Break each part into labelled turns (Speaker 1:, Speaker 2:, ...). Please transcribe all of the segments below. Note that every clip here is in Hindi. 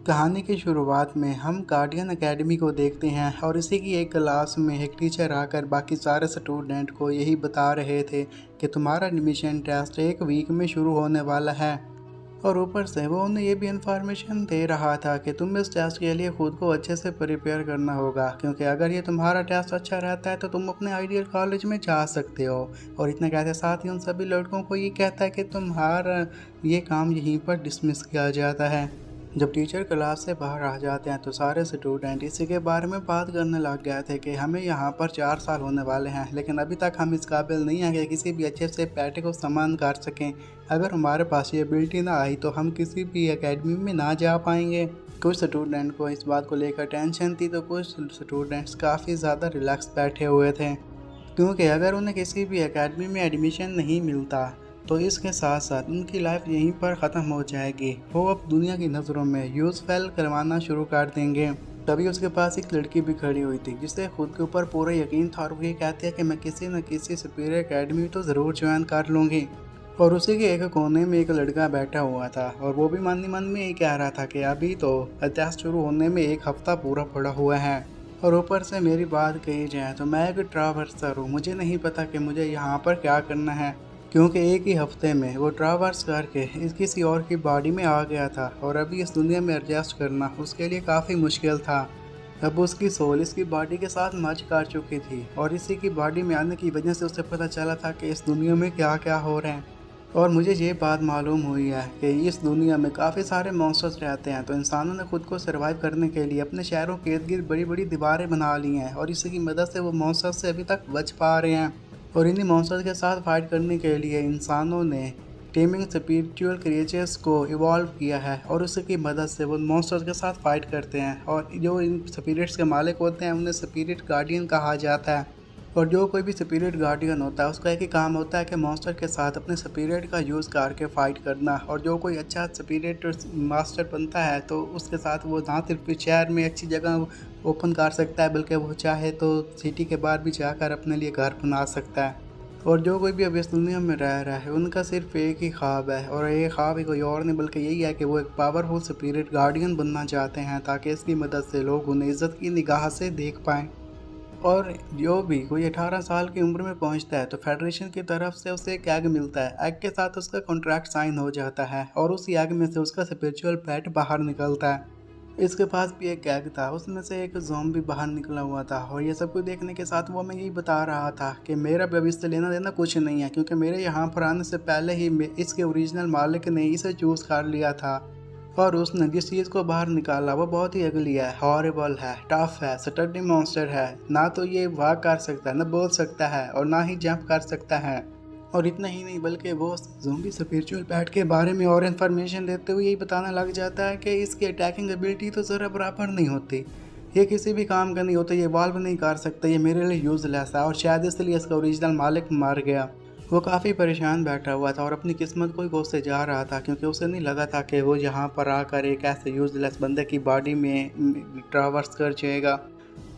Speaker 1: कहानी की शुरुआट में हम गार्डियन एकेडमी को देखते हैं और इसी की एक क्लास में एक टीचर आकर बाकी सारे स्टूडेंट को यही बता रहे थे कि तुम्हारा एडमिशन टेस्ट एक वीक में शुरू होने वाला है। और ऊपर से वो उन्हें ये भी इंफॉर्मेशन दे रहा था कि तुम इस टेस्ट के लिए खुद को अच्छे से प्रिपेयर करना होगा, क्योंकि अगर ये तुम्हारा टेस्ट अच्छा रहता है तो तुम अपने आइडियल कॉलेज में जा सकते हो। और इतना कहते साथ ही उन सभी लड़कों को ये कहता है कि तुम्हारा ये काम यहीं पर डिसमिस किया जाता है। जब टीचर क्लास से बाहर आ जाते हैं तो सारे स्टूडेंट इसी के बारे में बात करने लग गए थे कि हमें यहाँ पर 4 साल होने वाले हैं, लेकिन अभी तक हम इस काबिल नहीं हैं कि किसी भी अच्छे से पैटे को सम्मान कर सकें। अगर हमारे पास ये एबिलिटी ना आई तो हम किसी भी एकेडमी में ना जा पाएंगे। कुछ स्टूडेंट को इस बात को लेकर टेंशन थी तो कुछ स्टूडेंट्स काफ़ी ज़्यादा रिलैक्स बैठे हुए थे, क्योंकि अगर उन्हें किसी भी एकेडमी में एडमिशन नहीं मिलता तो इसके साथ साथ उनकी लाइफ यहीं पर ख़त्म हो जाएगी। वो अब दुनिया की नज़रों में यूज़फेल करवाना शुरू कर देंगे। तभी उसके पास एक लड़की भी खड़ी हुई थी जिसे खुद के ऊपर पूरा यकीन था और वो ये कहती है कि मैं किसी न किसी सुपीरियर एकेडमी तो ज़रूर ज्वाइन कर लूँगी। और उसी के एक कोने में एक लड़का बैठा हुआ था और वो भी मन ही मन में यही कह रहा था कि अभी तो टेस्ट शुरू होने में एक हफ्ता पूरा पड़ा हुआ है। और ऊपर से मेरी बात कही जाए तो मैं एक ट्रैवर्सर हूँ, मुझे नहीं पता कि मुझे यहाँ पर क्या करना है, क्योंकि एक ही हफ्ते में वो ट्रैवर्स करके किसी और की बॉडी में आ गया था और अभी इस दुनिया में एडजस्ट करना उसके लिए काफ़ी मुश्किल था। अब उसकी सोल इसकी बॉडी के साथ मर्ज कर चुकी थी और इसी की बॉडी में आने की वजह से उसे पता चला था कि इस दुनिया में क्या क्या हो रहा है। और मुझे ये बात मालूम हुई है कि इस दुनिया में काफ़ी सारे मॉन्स्टर्स रहते हैं, तो इंसानों ने खुद को सर्वाइव करने के लिए अपने शहरों के इर्द गिर्द बड़ी बड़ी दीवारें बना ली हैं और इसी की मदद से वो मॉन्स्टर्स से अभी तक बच पा रहे हैं। और इन्हीं मॉन्स्टर्स के साथ फाइट करने के लिए इंसानों ने टेमिंग स्पिरिचुअल क्रिएचर्स को इवॉल्व किया है और उसकी मदद से वो मॉन्स्टर्स के साथ फाइट करते हैं। और जो इन स्पिरिट्स के मालिक होते हैं उन्हें स्पिरिट गार्डियन कहा जाता है। और जो कोई भी स्पिरिट गार्डियन होता है उसका एक ही काम होता है कि मॉन्स्टर के साथ अपने स्पिरिट का यूज़ करके फ़ाइट करना। और जो कोई अच्छा स्पिरिट मास्टर बनता है तो उसके साथ वो ना सिर्फ शहर में अच्छी जगह ओपन कर सकता है, बल्कि वो चाहे तो सिटी के बाहर भी जाकर अपने लिए घर बना सकता है। और जो कोई भी अब इस दुनिया में रह रहा है उनका सिर्फ एक ही ख्वाब है, और ये ख्वाब कोई और नहीं बल्कि यही है कि वो एक पावरफुल स्पिरिट गार्डियन बनना चाहते हैं ताकि इसकी मदद से लोग उन्हें इज़्ज़त की निगाह से देख पाएँ। और जो भी कोई 18 साल की उम्र में पहुंचता है तो फेडरेशन की तरफ से उसे एक एग मिलता है। एग के साथ उसका कॉन्ट्रैक्ट साइन हो जाता है और उसी एग में से उसका स्पिरिचुअल पेट बाहर निकलता है। इसके पास भी एक एग था, उसमें से एक ज़ॉम्बी बाहर निकला हुआ था। और ये सब कुछ देखने के साथ वो मैं यही बता रहा था कि मेरा भी अब इससे लेना देना कुछ नहीं है, क्योंकि मेरे यहाँ पर आने से पहले ही इसके ओरिजिनल मालिक ने इसे चूज़ कर लिया था। और उसने जिस चीज़ को बाहर निकाला वो बहुत ही अगली है, हॉरिबल है, टफ है, स्टडी मॉन्स्टर है। ना तो ये वाक कर सकता है, ना बोल सकता है और ना ही जंप कर सकता है। और इतना ही नहीं बल्कि वो ज़ोंबी स्पिरिचुअल पैट के बारे में और इन्फॉर्मेशन देते हुए यही बताने लग जाता है कि इसकी अटैकिंग एबिलिटी तो ज़रा बराबर नहीं होती, ये किसी भी काम का नहीं होता, ये वॉल्व नहीं कर सकता, ये मेरे लिए यूज़लेस है। और शायद इसलिए इसका ओरिजिनल मालिक मर गया। वो काफ़ी परेशान बैठा हुआ था और अपनी किस्मत को ही कोसते जा रहा था, क्योंकि उसे नहीं लगा था कि वो यहाँ पर आकर एक ऐसे यूज़लेस बंदे की बॉडी में ट्रैवर्स कर जाएगा।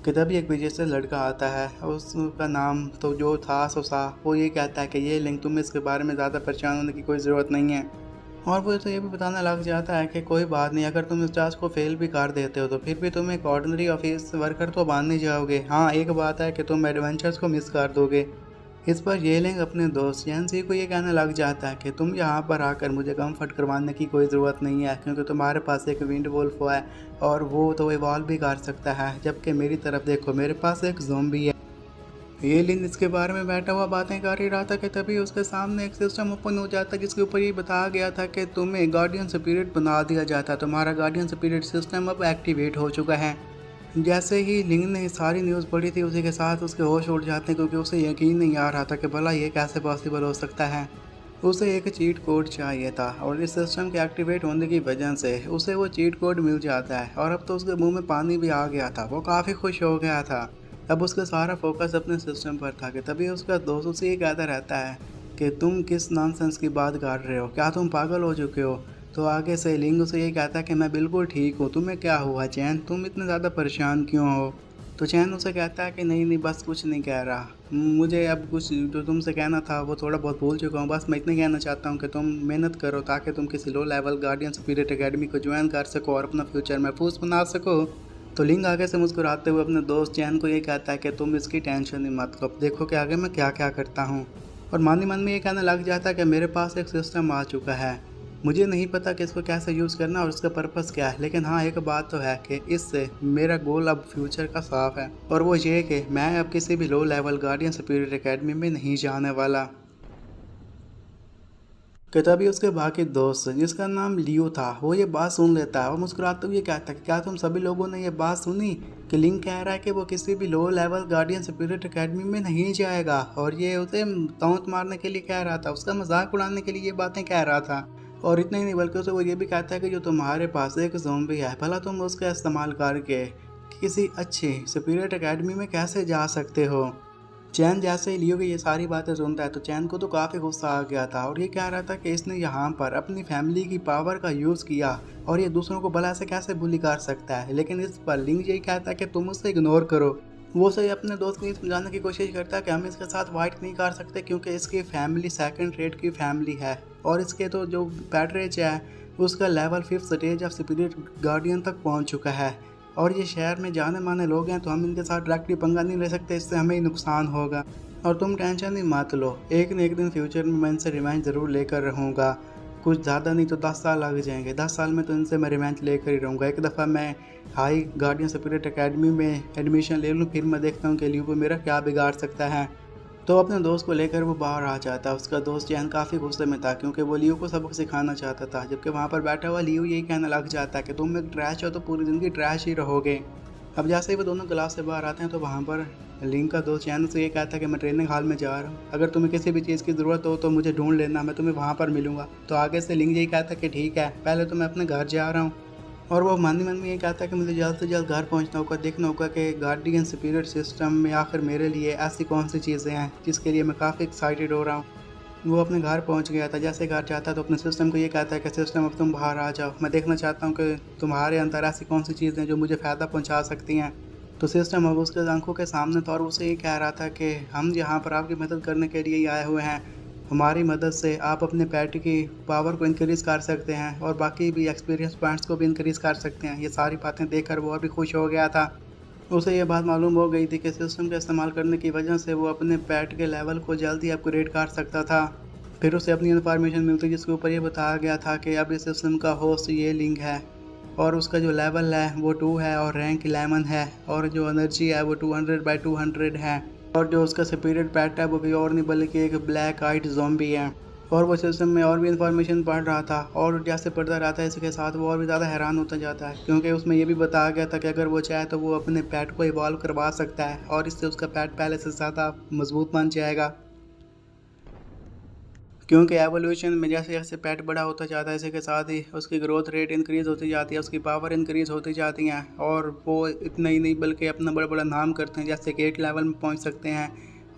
Speaker 1: कि तभी एक पीछे से लड़का आता है, उसका नाम तो जो था सोसा, वो ये कहता है कि ये लिंक तुम्हें इसके बारे में ज़्यादा परेशान होने की कोई ज़रूरत नहीं है। और वो तो ये भी बताने लग जाता है कि कोई बात नहीं, अगर तुम इस टास्क को फेल भी कर देते हो तो फिर भी तुम एक ऑर्डिनरी ऑफिस वर्कर तो बन नहीं जाओगे। हाँ, एक बात है कि तुम एडवेंचर्स को मिस कर दोगे। इस पर येलिंग अपने दोस्त जैनसी को ये कहने लग जाता है कि तुम यहाँ पर आकर मुझे कंफर्ट करवाने की कोई ज़रूरत नहीं है, क्योंकि तुम्हारे पास एक विंड वुल्फ है और वो तो इवॉल्व भी कर सकता है, जबकि मेरी तरफ देखो, मेरे पास एक ज़ॉम्बी है। येलिन इसके बारे में बैठा हुआ बातें कर ही रहा था कि तभी उसके सामने एक सिस्टम ओपन हो जाता है जिसके ऊपर ये बताया गया था कि तुम्हें गार्डियन स्पिरिट बना दिया जाता है, तुम्हारा गार्डियन स्पिरिट सिस्टम अब एक्टिवेट हो चुका है। जैसे ही लिंग ने सारी न्यूज़ पढ़ी थी उसी के साथ उसके होश उड़ जाते हैं, क्योंकि उसे यकीन नहीं आ रहा था कि भला ये कैसे पॉसिबल हो सकता है। उसे एक चीट कोड चाहिए था और इस सिस्टम के एक्टिवेट होने की वजह से उसे वो चीट कोड मिल जाता है और अब तो उसके मुंह में पानी भी आ गया था। वो काफ़ी खुश हो गया था। अब उसका सारा फोकस अपने सिस्टम पर था कि तभी उसका दोस्त उसे ये कहता रहता है कि तुम किस नॉनसेंस की बात कर रहे हो, क्या तुम पागल हो चुके हो। तो आगे से लिंग उसे ये कहता है कि मैं बिल्कुल ठीक हूँ, तुम्हें क्या हुआ चैन, तुम इतने ज़्यादा परेशान क्यों हो। तो चैन उसे कहता है कि नहीं नहीं बस कुछ नहीं कह रहा, मुझे अब कुछ जो तुमसे कहना था वो थोड़ा बहुत भूल चुका हूँ। बस मैं इतना कहना चाहता हूँ कि तुम मेहनत करो ताकि तुम किसी low level guardian spirit academy को ज्वाइन कर सको और अपना फ्यूचर महफूज बना सको। तो लिंग आगे से मुस्कुराते हुए अपने दोस्त चैन को ये कहता है कि तुम इसकी टेंशन ही मत लो, देखो कि आगे मैं क्या क्या करता हूँ। और मन ही मन में ये कहने लग जाता है कि मेरे पास एक सिस्टम आ चुका है, मुझे नहीं पता कि इसको कैसे यूज़ करना और इसका पर्पस क्या है, लेकिन हाँ एक बात तो है कि इससे मेरा गोल अब फ्यूचर का साफ है और वो ये कि मैं अब किसी भी low level guardian spirit academy में नहीं जाने वाला। कि तभी उसके बाकी दोस्त जिसका नाम लियो था वो ये बात सुन लेता है और मुस्कुराते हुए कहता है कि क्या तुम सभी लोगों ने ये बात सुनी कि लिंग कह रहा है कि वो किसी भी low level guardian spirit academy में नहीं जाएगा और ये उसे तौंत मारने के लिए कह रहा था, उसका मजाक उड़ाने के लिए ये बातें कह रहा था। और इतना ही नहीं बल्कि उसे वो ये भी कहता है कि जो तुम्हारे पास एक ज़ॉम्बी है भला तुम उसका इस्तेमाल करके किसी अच्छी स्पिरिट एकेडमी में कैसे जा सकते हो। चैन जैसे ही लियो की ये सारी बातें सुनता है तो चैन को तो काफ़ी गुस्सा आ गया था और ये कह रहा था कि इसने यहाँ पर अपनी फैमिली की पावर का यूज़ किया और ये दूसरों को भला से कैसे बुली कर सकता है। लेकिन इस पर लिंग यही कहता है कि तुम उसे इग्नोर करो। वो सही अपने दोस्त को ये समझाने की कोशिश करता है कि हम इसके साथ फाइट नहीं कर सकते क्योंकि इसकी फैमिली सेकंड रेट की फैमिली है और इसके तो जो पैटरेज है उसका level 5th stage of spirit guardian तक पहुँच चुका है और ये शहर में जाने माने लोग हैं तो हम इनके साथ डायरेक्टली पंगा नहीं ले सकते, इससे हमें ही नुकसान होगा। और तुम टेंशन ही मत लो, एक न एक दिन फ्यूचर में मैं इनसे रिवेंज ज़रूर लेकर रहूँगा, कुछ ज़्यादा नहीं तो 10 साल लग जाएंगे, 10 साल में तो इनसे मैं रिवेंज लेकर ही रहूँगा। एक दफ़ा मैं हाई गार्डियन स्पिरिट एकेडमी में एडमिशन ले लूँ, फिर मैं देखता हूँ कि लियो मेरा क्या बिगाड़ सकता है। तो अपने दोस्त को लेकर वो बाहर आ जाता है। उसका दोस्त चैन काफ़ी गुस्से में था क्योंकि वो लियो को सबक सिखाना चाहता था, जबकि वहाँ पर बैठा हुआ लियो यही कहने लग जाता है कि तुम एक ट्रैश हो तो पूरी ज़िंदगी ट्रैश ही रहोगे। अब जैसे ही वो दोनों क्लास से बाहर आते हैं तो वहाँ पर लिंक का दोस्त चैन से ये कहता है कि मैं ट्रेनिंग हॉल में जा रहा हूँ, अगर तुम्हें किसी भी चीज़ की ज़रूरत हो तो मुझे ढूंढ लेना, मैं तुम्हें वहाँ पर मिलूँगा। तो आगे से लिंक यही कहता है कि ठीक है, पहले तो मैं अपने घर जा रहा हूँ। और वो मन ही मन में ये कहता है कि मुझे जल्द से जल्द घर पहुंचना होगा, देखना होगा कि गार्डियन स्पिरिट सिस्टम में आखिर मेरे लिए ऐसी कौन सी चीज़ें हैं जिसके लिए मैं काफ़ी एक्साइटेड हो रहा हूँ। वो अपने घर पहुंच गया था। जैसे घर जाता है तो अपने सिस्टम को ये कहता है कि सिस्टम अब तुम बाहर आ जाओ, मैं देखना चाहता हूँ कि तुम्हारे अंदर ऐसी कौन सी चीज़ें जो मुझे फ़ायदा पहुँचा सकती हैं। तो सिस्टम अब उसके आंखों के सामने था और उसे ये कह रहा था कि हम यहाँ पर आपकी मदद करने के लिए ही आए हुए हैं, हमारी मदद से आप अपने पेट की पावर को इनक्रीज़ कर सकते हैं और बाकी भी एक्सपीरियंस पॉइंट्स को भी इनक्रीज़ कर सकते हैं। ये सारी बातें देखकर वो और भी खुश हो गया था। उसे ये बात मालूम हो गई थी कि सिस्टम का इस्तेमाल करने की वजह से वो अपने पेट के लेवल को जल्दी अपग्रेड कर सकता था। फिर उसे अपनी इन्फॉर्मेशन मिलती जिसके ऊपर ये बताया गया था कि अब इस सिस्टम का होस्ट ये लिंक है और उसका जो लेवल है वो 2 है और रैंक 11 है और जो एनर्जी है वो 200/200 है और जो उसका स्पिरिट पैट है वो भी और नहीं बल्कि एक ब्लैक आइट ज़ॉम्बी है। और वो सिस्टम में और भी इन्फॉर्मेशन पढ़ रहा था और जैसे पढ़ता रहता है इसके साथ वो और भी ज़्यादा हैरान होता जाता है क्योंकि उसमें ये भी बताया गया था कि अगर वो चाहे तो वो अपने पैट को इवॉल्व करवा सकता है और इससे उसका पैट पहले से ज़्यादा मजबूत बन जाएगा। क्योंकि एवोल्यूशन में जैसे जैसे पेट बड़ा होता जाता है इसी के साथ ही उसकी ग्रोथ रेट इंक्रीज़ होती जाती है, उसकी पावर इंक्रीज़ होती जाती हैं और वो इतना ही नहीं बल्कि अपना बड़ा बड़ा नाम करते हैं, जैसे कि 8 लेवल में पहुंच सकते हैं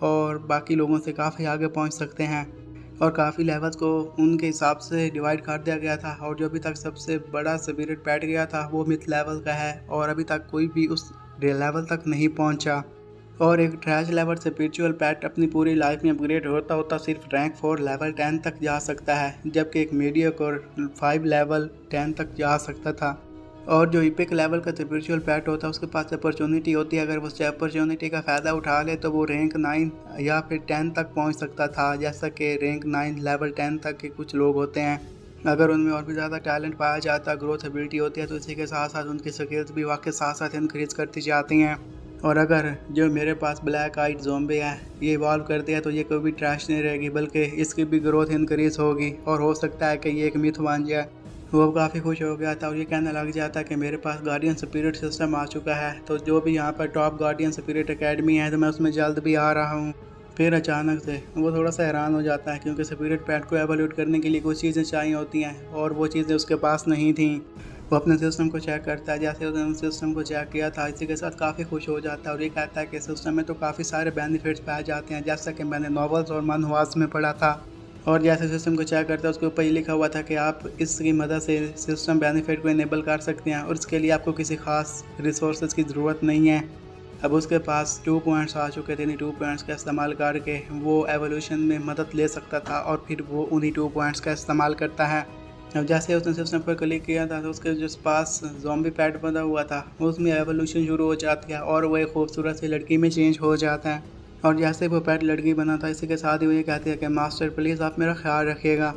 Speaker 1: और बाकी लोगों से काफ़ी आगे पहुंच सकते हैं। और काफ़ी लेवल्स को उनके हिसाब से डिवाइड कर दिया गया था और जो अभी तक सबसे बड़ा स्पिरिट पैट गया था वो मिथ लेवल का है और अभी तक कोई भी उस लेवल तक नहीं पहुँचा। और एक ट्रैश लेवल स्पिरिचुअल पैट अपनी पूरी लाइफ में अपग्रेड होता होता सिर्फ रैंक 4 लेवल 10 तक जा सकता है, जबकि एक मीडियोकर 5 लेवल 10 तक जा सकता था। और जो इपिक लेवल का स्पिरिचुअल पैट होता है उसके पास अपॉर्चुनिटी होती है, अगर वो उस अपॉर्चुनिटी का फ़ायदा उठा ले तो वो रैंक 9 या फिर 10 तक पहुंच सकता था, जैसा कि रैंक 9 लेवल 10 तक के कुछ लोग होते हैं। अगर उनमें और भी ज़्यादा टैलेंट पाया जाता, ग्रोथ एबिलिटी होती है तो इसी के साथ साथ उनकी स्किल्स भी वाकई साथ साथ इंक्रीज़ करती जाती हैं। और अगर जो मेरे पास ब्लैक आइट ज़ॉम्बी है ये इवॉल्व कर दिया तो ये कोई भी ट्रैश नहीं रहेगी बल्कि इसकी भी ग्रोथ इंक्रीज़ होगी और हो सकता है कि ये एक मिथ बन जाए। वो काफ़ी खुश हो गया था और ये कहने लग जाता है कि मेरे पास गार्डियन स्पिरिट सिस्टम आ चुका है, तो जो भी यहाँ पर टॉप गार्डियन स्पिरिट एकेडमी है तो मैं उसमें जल्द भी आ रहा हूँ। फिर अचानक से वो थोड़ा सा हैरान हो जाता है क्योंकि स्पिरिट पैट को एवोल्यूट करने के लिए कुछ चीज़ें चाहिए होती हैं और वो चीज़ें उसके पास नहीं थी। वो अपने सिस्टम को चेक करता है, जैसे उसने सिस्टम को चेक किया था इसी के साथ काफ़ी खुश हो जाता है और ये कहता है कि सिस्टम में तो काफ़ी सारे बेनिफिट्स पाए जाते हैं, जैसा कि मैंने नॉवेल्स और मनहवास में पढ़ा था। और जैसे सिस्टम को चेक करता है उसके ऊपर ये लिखा हुआ था कि आप इसकी मदद से सिस्टम बेनिफिट को इनेबल कर सकते हैं और इसके लिए आपको किसी खास रिसोर्सेज की ज़रूरत नहीं है। अब उसके पास 2 पॉइंट्स आ चुके थे। इन्हीं 2 पॉइंट्स का इस्तेमाल करके वो एवोल्यूशन में मदद ले सकता था और फिर वो उन्हीं 2 पॉइंट्स का इस्तेमाल करता है। अब जैसे उसने सिस्टम पर क्लिक किया था तो उसके जिस पास ज़ॉम्बी पैड बना हुआ था उसमें एवोल्यूशन शुरू हो जाती है और वो एक खूबसूरत सी लड़की में चेंज हो जाता है। और जैसे वो पैड लड़की बना था इसी के साथ ही वो ये कहती है कि मास्टर प्लीज़ आप मेरा ख्याल रखिएगा।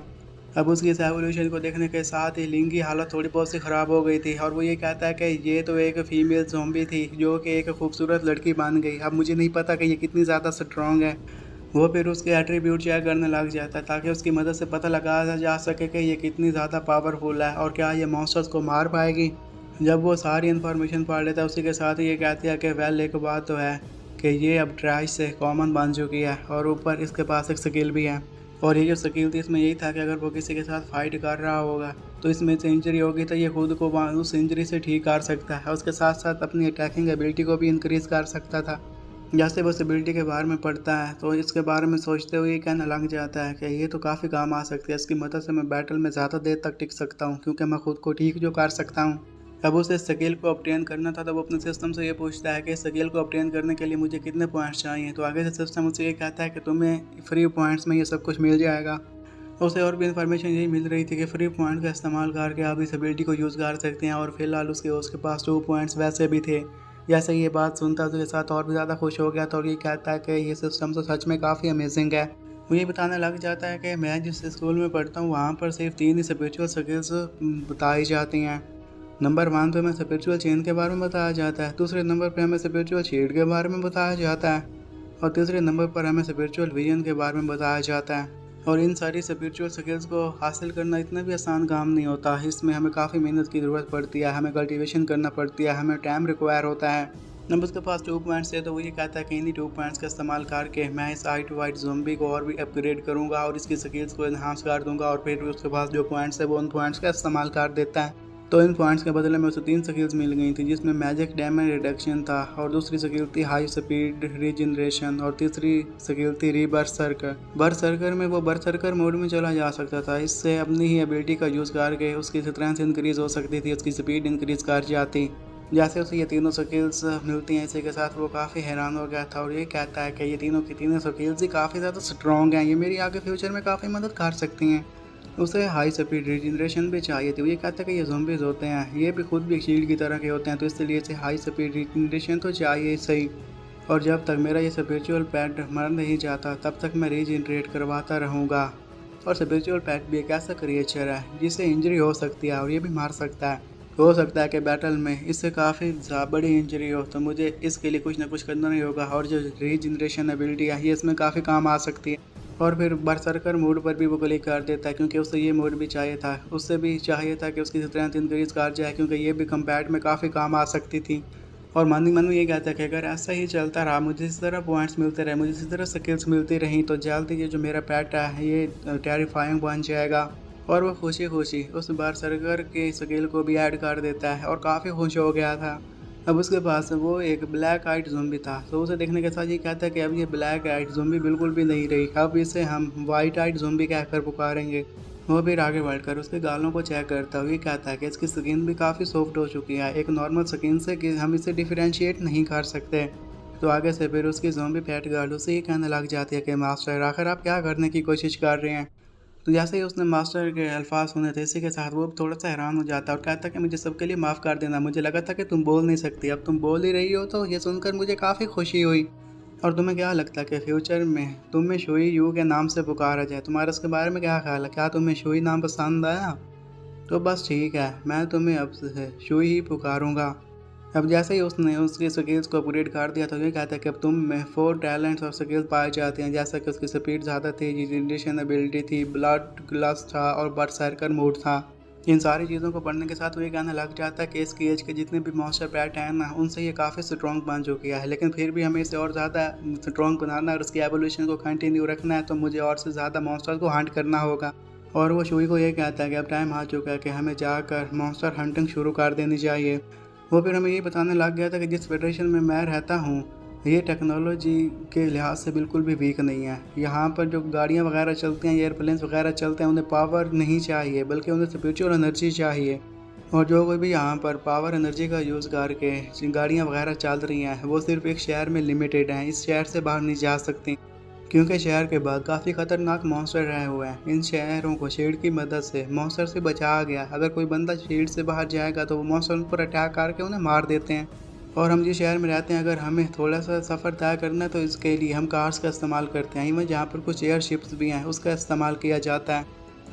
Speaker 1: अब उसकी इस एवोल्यूशन को देखने के साथ ही लिंग की हालत थोड़ी बहुत सी ख़राब हो गई थी और वो ये कहता है कि ये तो एक फ़ीमेल ज़ॉम्बी थी जो कि एक खूबसूरत लड़की बन गई। अब मुझे नहीं पता कि ये कितनी ज़्यादा स्ट्रॉन्ग है। वो फिर उसके एट्रीब्यूट चेक करने लग जाता है ताकि उसकी मदद से पता लगाया जा सके कि ये कितनी ज़्यादा पावरफुल है और क्या ये मॉन्स्टर्स को मार पाएगी। जब वो सारी इन्फॉर्मेशन पढ़ लेता है उसी के साथ ही ये कहती है कि वेल एक बात तो है कि ये अब ट्रैश से कॉमन बन चुकी है और ऊपर इसके पास एक स्किल भी है। और ये जो स्किल थी इसमें यही था कि अगर वो किसी के साथ फाइट कर रहा होगा तो इसमें से इंजरी होगी तो ये खुद को उस इंजरी से ठीक कर सकता है। उसके साथ साथ अपनी अटैकिंग एबिलिटी को भी इंक्रीज़ कर सकता था। जैसे वो एबिलिटी के बारे में पढ़ता है तो इसके बारे में सोचते हुए कहने लग जाता है कि ये तो काफ़ी काम आ सकती है। इसकी मदद से मैं बैटल में ज़्यादा देर तक टिक सकता हूँ क्योंकि मैं खुद को ठीक जो कर सकता हूँ। अब उसे स्किल को ऑब्टेन करना था तो वो अपने सिस्टम से ये पूछता है कि स्किल को ऑब्टेन करने के लिए मुझे कितने पॉइंट्स चाहिए। तो आगे से सिस्टम उसे ये कहता है कि तुम्हें फ्री पॉइंट्स में ये सब कुछ मिल जाएगा। उसे और भी इन्फॉर्मेशन यही मिल रही थी कि फ्री पॉइंट का इस्तेमाल करके आप इस एबिलिटी को यूज़ कर सकते हैं और फिलहाल उसके पास 2 पॉइंट्स वैसे भी थे। जैसे ये बात सुनता तो उसके साथ और भी ज़्यादा खुश हो गया था और ये कहता है कि ये सिस्टम तो सच में काफ़ी अमेजिंग है। वो ये बताने लग जाता है कि मैं जिस स्कूल में पढ़ता हूँ वहाँ पर सिर्फ 3 ही स्पिरिचुअल स्किल्स बताई जाती हैं। नंबर 1 पे हमें स्पिरिचुअल चेन के बारे में बताया जाता है, दूसरे नंबर पे हमें स्पिरिचुअल शील्ड के बारे में बताया जाता है और तीसरे नंबर पर हमें स्पिरिचुअल विजन के बारे में बताया जाता है। और इन सारी स्पिरिचुअल स्किल्स को हासिल करना इतना भी आसान काम नहीं होता। इसमें हमें काफ़ी मेहनत की ज़रूरत पड़ती है, हमें कल्टीवेशन करना पड़ती है, हमें टाइम रिक्वायर होता है। अब उसके पास 2 पॉइंट्स है तो वो ये कहता है कि इन्हीं 2 पॉइंट्स का इस्तेमाल करके मैं इस आई टू वाइट ज़ॉम्बी को और भी अपग्रेड करूँगा और इसकी स्किल्स को एनहांस कर दूँगा और फिर उसके पास जो पॉइंट्स है वो उन पॉइंट्स का इस्तेमाल कर देता है। तो इन पॉइंट्स के बदले में उसे 3 स्किल्स मिल गई थी जिसमें मैजिक डैमेज रिडक्शन था और दूसरी स्किल थी हाई स्पीड रीजनरेशन और तीसरी स्किल थी रीबर्सर्कर। बर्सर्कर में वो बर्सर्कर मोड में चला जा सकता था। इससे अपनी ही एबिलिटी का यूज़ करके उसकी स्ट्रेंथ इंक्रीज़ हो सकती थी, उसकी स्पीड इंक्रीज़ कर जाती। जैसे उसे ये तीनों स्किल्स मिलती हैं इसी के साथ वो काफ़ी हैरान हो गया था और ये कहता है कि ये तीनों की तीनों स्किल्स ही काफ़ी ज़्यादा स्ट्रॉन्ग हैं, ये मेरी आगे फ्यूचर में काफ़ी मदद कर सकती हैं। उसे हाई स्पीड रीजनरेशन भी चाहिए थी। वो ये कहता है कि ये ज़ॉम्बीज़ होते हैं, ये भी खुद भी एक शील्ड की तरह के होते हैं तो इसलिए इसे हाई स्पीड रीजनरेशन तो चाहिए सही। और जब तक मेरा ये स्पिरिचुअल पैड मर नहीं जाता तब तक मैं रीजनरेट करवाता रहूँगा। और स्पिरिचुअल पैड भी एक ऐसा क्रिएचर है जिससे इंजरी हो सकती है और ये भी मार सकता है। हो सकता है कि बैटल में इससे काफ़ी बड़ी इंजरी हो तो मुझे इसके लिए कुछ ना कुछ करना नहीं होगा और जो रीजनरेशन एबिलिटी है ये इसमें काफ़ी काम आ सकती है। और फिर बरसरकर मोड पर भी वो क्लिक कर देता है क्योंकि उसे ये मोड भी चाहिए था। उससे भी चाहिए था कि उसकी स्ट्रेंथ इंक्रीज कर जाए क्योंकि ये भी कम्पैट में काफ़ी काम आ सकती थी। और मन ही मन में ये कहता है कि अगर ऐसा ही चलता रहा, मुझे इस तरह पॉइंट्स मिलते रहे, मुझे इसी तरह स्किल्स मिलती रहीं तो जल्दी ये जो मेरा पैट है ये टेरिफाइंग बन जाएगा। और वो खुशी खुशी उस बरसरकर के स्किल को भी ऐड कर देता है और काफ़ी खुश हो गया था। अब उसके पास वो एक ब्लैक आइट ज़ॉम्बी था तो उसे देखने के साथ ये कहता है कि अब ये ब्लैक आइट ज़ॉम्बी बिल्कुल भी नहीं रही, अब इसे हम वाइट आइट ज़ॉम्बी कहकर पुकारेंगे। वो फिर आगे बढ़कर उसके गालों को चेक करता हुए कहता है कि इसकी स्किन भी काफ़ी सॉफ्ट हो चुकी है एक नॉर्मल स्किन से कि हम इसे डिफरेंशिएट नहीं कर सकते। तो आगे से फिर उसकी ज़ॉम्बी पैट गार्ड उसे ही कहने लग जाती है कि मास्टर आखिर आप क्या करने की कोशिश कर रहे हैं। तो जैसे ही उसने मास्टर के अल्फाज सुने थे इसी के साथ वो थोड़ा सा हैरान हो जाता है और कहता है कि मुझे सबके लिए माफ़ कर देना, मुझे लगा था कि तुम बोल नहीं सकती, अब तुम बोल ही रही हो तो ये सुनकर मुझे काफ़ी खुशी हुई। और तुम्हें क्या लगता है कि फ्यूचर में तुम्हें शुई यू के नाम से पुकारा जाए, तुम्हारा इसके बारे में क्या ख्याल है, क्या तुम्हें शुई नाम पसंद आया? तो बस ठीक है, मैं तुम्हें अब से शुई ही पुकारूँगा। अब जैसे ही उसने उसकी स्किल्स को अपग्रेड कर दिया तो ये कहता है कि अब तुम में 4 टैलेंट्स और स्किल्स पाए जाते हैं जैसा कि उसकी स्पीड ज़्यादा थी, रीजनरेशन एबिलिटी थी, ब्लड ग्लस था और बरसर्कर मोड था। इन सारी चीज़ों को पढ़ने के साथ वो ये कहने लग जाता है कि इसकी एज के जितने भी मॉन्स्टर पैट हैं ना उनसे ये काफ़ी स्ट्रॉन्ग बन चुकी है, लेकिन फिर भी हमें इसे और ज़्यादा स्ट्रॉन्ग बनाना और उसकी एवोल्यूशन को कंटिन्यू रखना है तो मुझे और से ज़्यादा मॉन्स्टर को हंट करना होगा। और वो शुई को ये कहता है कि अब टाइम आ चुका है कि हमें जाकर मॉन्स्टर हंटिंग शुरू कर देनी चाहिए। वो फिर हमें ये बताने लग गया था कि जिस फेडरेशन में मैं रहता हूँ ये टेक्नोलॉजी के लिहाज से बिल्कुल भी वीक नहीं है। यहाँ पर जो गाड़ियाँ वगैरह चलती हैं, एयरप्लेन्स वगैरह चलते हैं, उन्हें पावर नहीं चाहिए बल्कि उन्हें स्पिरिचुअल एनर्जी चाहिए। और जो कोई भी यहाँ पर पावर एनर्जी का यूज़ करके गाड़ियाँ वगैरह चल रही हैं वो सिर्फ एक शहर में लिमिटेड हैं, इस शहर से बाहर नहीं जा सकती, क्योंकि शहर के बाद काफ़ी ख़तरनाक मॉन्स्टर रहे हुए हैं। इन शहरों को शील्ड की मदद से मॉन्स्टर से बचाया गया। अगर कोई बंदा शील्ड से बाहर जाएगा तो वो मॉन्स्टर उन पर अटैक करके उन्हें मार देते हैं। और हम जिस शहर में रहते हैं, अगर हमें थोड़ा सा सफ़र तय करना है तो इसके लिए हम कार्स का इस्तेमाल करते हैं। इवन जहाँ पर कुछ एयरशिप्स भी हैं उसका इस्तेमाल किया जाता है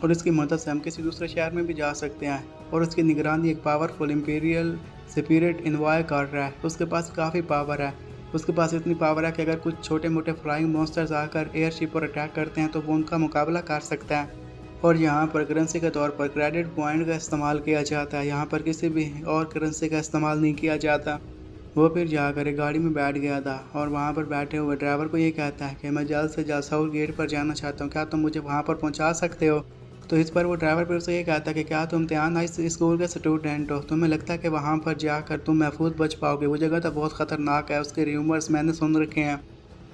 Speaker 1: और इसकी मदद से हम किसी दूसरे शहर में भी जा सकते हैं। और उसकी निगरानी एक पावरफुल इंपीरियल स्पिरिट इन्वॉय कर रहा है। उसके पास काफ़ी पावर है। उसके पास इतनी पावर है कि अगर कुछ छोटे मोटे फ्लाइंग मॉन्स्टर्स आकर एयरशिप पर अटैक करते हैं तो वो उनका मुकाबला कर सकता है। और यहाँ पर करेंसी के तौर पर क्रेडिट पॉइंट का इस्तेमाल किया जाता है। यहाँ पर किसी भी और करेंसी का इस्तेमाल नहीं किया जाता। वो फिर जाकर एक गाड़ी में बैठ गया था और वहाँ पर बैठे हुए ड्राइवर को ये कहता है कि मैं जल्द से जल्द साउथ गेट पर जाना चाहता हूँ, क्या तुम मुझे वहाँ पर पहुँचा सकते हो। तो इस पर वो ड्राइवर फिर उसे ये कहता है कि क्या तुम त्यान स्कूल के स्टूडेंट हो, तुम्हें लगता है कि वहाँ पर जाकर तुम महफूज बच पाओगे, वो जगह तो बहुत ख़तरनाक है, उसके र्यूमर्स मैंने सुन रखे हैं।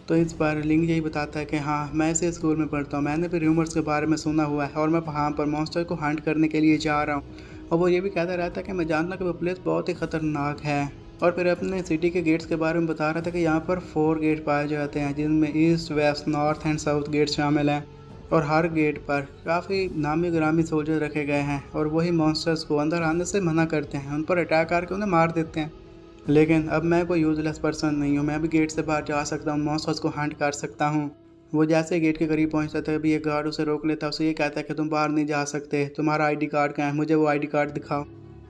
Speaker 1: तो इस पर लिंग यही बताता है कि हाँ, मैं इसी स्कूल में पढ़ता हूँ, मैंने भी र्यूमर्स के बारे में सुना हुआ है और मैं वहाँ पर मॉन्स्टर को हंट करने के लिए जा रहा हूँ। और वो ये भी कहता रहता है कि मैं जानता हूँ कि वो प्लेस बहुत ही ख़तरनाक है। और फिर अपने सिटी के गेट्स के बारे में बता रहा था कि यहाँ पर 4 गेट पाए जाते हैं, जिनमें east, west, north and south gate शामिल हैं। और हर गेट पर काफ़ी नामी गिरामी सोल्जर रखे गए हैं और वही मॉन्स्टर्स को अंदर आने से मना करते हैं, उन पर अटैक करके उन्हें मार देते हैं। लेकिन अब मैं कोई यूजलेस पर्सन नहीं हूँ, मैं भी गेट से बाहर जा सकता हूँ, मॉन्स्टर्स को हंट कर सकता हूँ। वो जैसे गेट के करीब पहुँचता था तभी एक गार्ड उसे रोक लेता है, उसे ये कहता है कि तुम बाहर नहीं जा सकते, तुम्हारा आईडी कार्ड कहाँ है, मुझे वो आईडी कार्ड दिखाओ।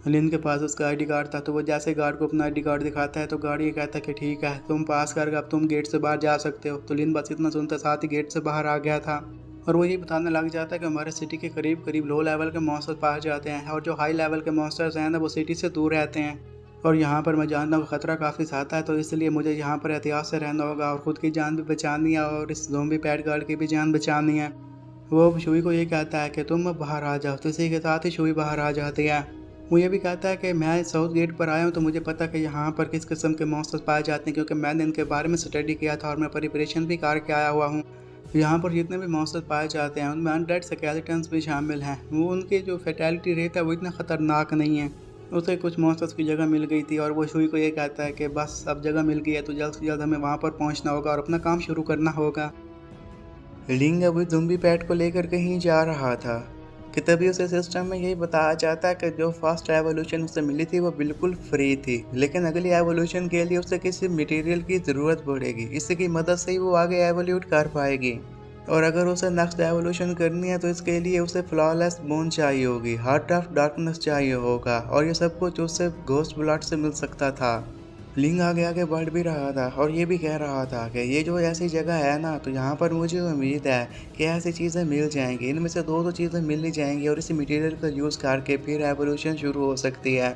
Speaker 1: लिन के पास उसका आईडी कार्ड था, तो वो जैसे गार्ड को अपना आईडी कार्ड दिखाता है तो गार्ड ये कहता है कि ठीक है, तुम पास करके अब तुम गेट से बाहर जा सकते हो। तो लिन बस इतना सुनते साथ ही गेट से बाहर आ गया था। और वो ये बताने लग जाता है कि हमारे सिटी के करीब करीब लो लेवल के मॉन्स्टर पाए जाते हैं और जो हाई लेवल के मॉन्स्टर्स हैं ना वो सिटी से दूर रहते हैं। और यहाँ पर मैं जानता हूँ ख़तरा काफ़ी ज़्यादा है, तो इसलिए मुझे यहाँ पर एहतियात से रहना होगा और ख़ुद की जान भी बचानी है और इस ज़ोंबी पैट गार्ड की भी जान बचानी है। वो शुई को ये कहता है कि तुम बाहर आ जाओ, तो इसी के साथ ही शुई बाहर आ जाती है। वो ये भी कहता है कि मैं साउथ गेट पर आया हूँ तो मुझे पता है कि यहाँ पर किस किस्म के मॉन्स्टर्स पाए जाते हैं, क्योंकि मैंने इनके बारे में स्टडी किया था और मैं प्रिपरेशन भी करके आया हुआ हूँ। यहाँ पर जितने भी मॉन्स्टर्स पाए जाते हैं उनमें अनडेड स्केलेटन्स भी शामिल हैं। वो उनकी जो फैटेलिटी रेट है वो इतना ख़तरनाक नहीं है। उसे कुछ मॉन्स्टर्स की जगह मिल गई थी और वो शुई को ये कहता है कि बस अब जगह मिल गई है तो जल्द से जल्द हमें वहाँ पर पहुँचना होगा और अपना काम शुरू करना होगा। लिंग अभी ज़ोंबी पैट को लेकर कहीं जा रहा था कि तभी उसे सिस्टम में यही बताया जाता है कि जो फर्स्ट एवोल्यूशन उसे मिली थी वो बिल्कुल फ्री थी, लेकिन अगली एवोल्यूशन के लिए उसे किसी मटेरियल की ज़रूरत पड़ेगी, इसकी मदद से ही वो आगे एवोल्यूट कर पाएगी। और अगर उसे नेक्स्ट एवोल्यूशन करनी है तो इसके लिए उसे फ्लॉलेस बोन चाहिए होगी, हार्ट ऑफ डार्कनेस चाहिए होगा और ये सब कुछ उससे घोस्ट ब्लड से मिल सकता था। लिंग आगे आगे बढ़ भी रहा था और ये भी कह रहा था कि ये जो ऐसी जगह है ना, तो यहाँ पर मुझे उम्मीद है कि ऐसी चीज़ें मिल जाएंगी, इनमें से दो चीज़ें मिल ही जाएंगी और इसी मटेरियल का यूज़ करके फिर एवोल्यूशन शुरू हो सकती है।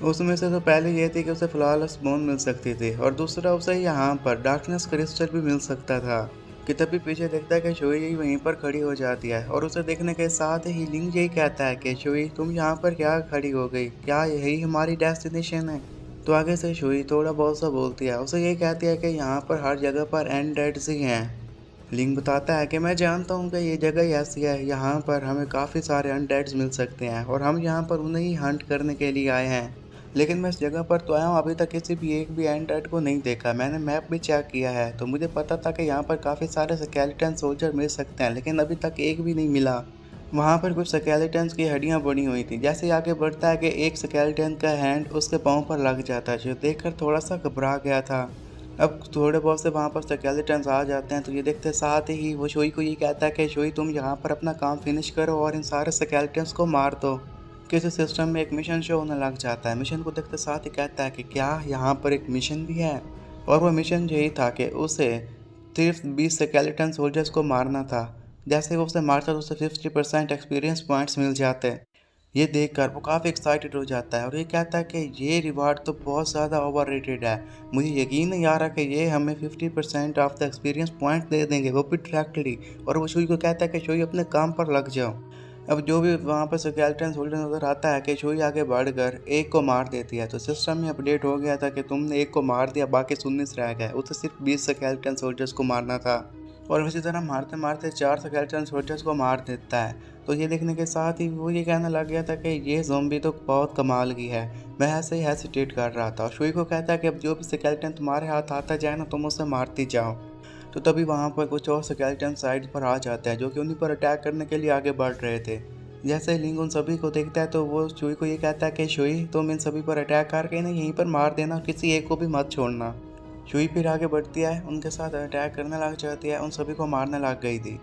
Speaker 1: उसमें से तो पहले ये थी कि उसे फ्लॉलेस बोन मिल सकती थी और दूसरा उसे यहाँ पर डार्कनेस क्रिस्टल भी मिल सकता था। कि तभी पीछे देखता है कि शुई वहीं पर खड़ी हो जाती है और उसे देखने के साथ ही लिंग यही कहता है कि शुई तुम यहाँ पर क्या खड़ी हो गई, क्या यही हमारी डेस्टिनेशन है। तो आगे से शुई थोड़ा बहुत सा बोलती है, उसे ये कहती है कि यहाँ पर हर जगह पर अनडेड्स ही हैं। लिंग बताता है कि मैं जानता हूँ कि ये जगह ही ऐसी है, यहाँ पर हमें काफ़ी सारे अनडेड्स मिल सकते हैं और हम यहाँ पर उन्हें ही हंट करने के लिए आए हैं। लेकिन मैं इस जगह पर तो आया हूँ, अभी तक किसी भी एक भी अनडेड को नहीं देखा। मैंने मैप भी चेक किया है तो मुझे पता था कि यहाँ पर काफ़ी सारे स्केलेटन सोल्जर मिल सकते हैं, लेकिन अभी तक एक भी नहीं मिला। वहाँ पर कुछ स्केलेटन्स की हड्डियाँ बनी हुई थी। जैसे आगे बढ़ता है कि एक स्केलेटन का हैंड उसके पाँव पर लग जाता है, जो देखकर थोड़ा सा घबरा गया था। अब थोड़े बहुत से वहाँ पर स्केलेटन्स आ जाते हैं तो ये देखते साथ ही वो शुई को ये कहता है कि शुई तुम यहाँ पर अपना काम फिनिश करो और इन सारे स्केलेटन्स को मार दो। किसी सिस्टम में एक मिशन शो होने लग जाता है। मिशन को देखते साथ ही कहता है कि क्या यहाँ पर एक मिशन भी है, और वो मिशन यही था कि उसे सिर्फ 20 स्केलेटन सोल्जर्स को मारना था। जैसे वो उसे मारता तो उसे 50% एक्सपीरियंस पॉइंट्स मिल जाते। ये देखकर वो काफ़ी एक्साइटेड हो जाता है और ये कहता है कि ये रिवार्ड तो बहुत ज़्यादा ओवररेटेड है, मुझे यकीन नहीं आ रहा कि ये हमें 50% ऑफ द एक्सपीरियंस पॉइंट दे देंगे, वो भी डायरेक्टली। और वो शुई को कहता है कि शुई अपने काम पर लग जाओ। अब जो भी वहाँ पर स्केलेटन सोल्जर नज़र आता है कि शुई आगे बढ़कर एक को मार देती है। तो सिस्टम में अपडेट हो गया था कि तुमने एक को मार दिया, बाकी 19 रह गए, उसे सिर्फ 20 स्केलेटन सोल्जर्स को मारना था। और इसी तरह मारते मारते 4 स्केलेटन सोल्जर्स को मार देता है। तो ये देखने के साथ ही वो ये कहने लग गया था कि ये ज़ॉम्बी तो बहुत कमाल की है। मैं ऐसे ही हेसिटेट कर रहा था। शुई को कहता है कि अब जो भी स्केलेटन तुम्हारे हाथ आता जाए ना, तुम उसे मारती जाओ। तो तभी वहाँ पर कुछ और स्केलेटन साइड पर आ जाते हैं जो कि उन्हीं पर अटैक करने के लिए आगे बढ़ रहे थे। जैसे ही लिंग उन सभी को देखता है तो वो शुई को ये कहता है कि शुई, तुम इन सभी पर अटैक करके ना यहीं पर मार देना, किसी एक को भी मत छोड़ना। शुई फिर आगे बढ़ती है, उनके साथ अटैक करने लग जाती है, उन सभी को मारने लग गई थी।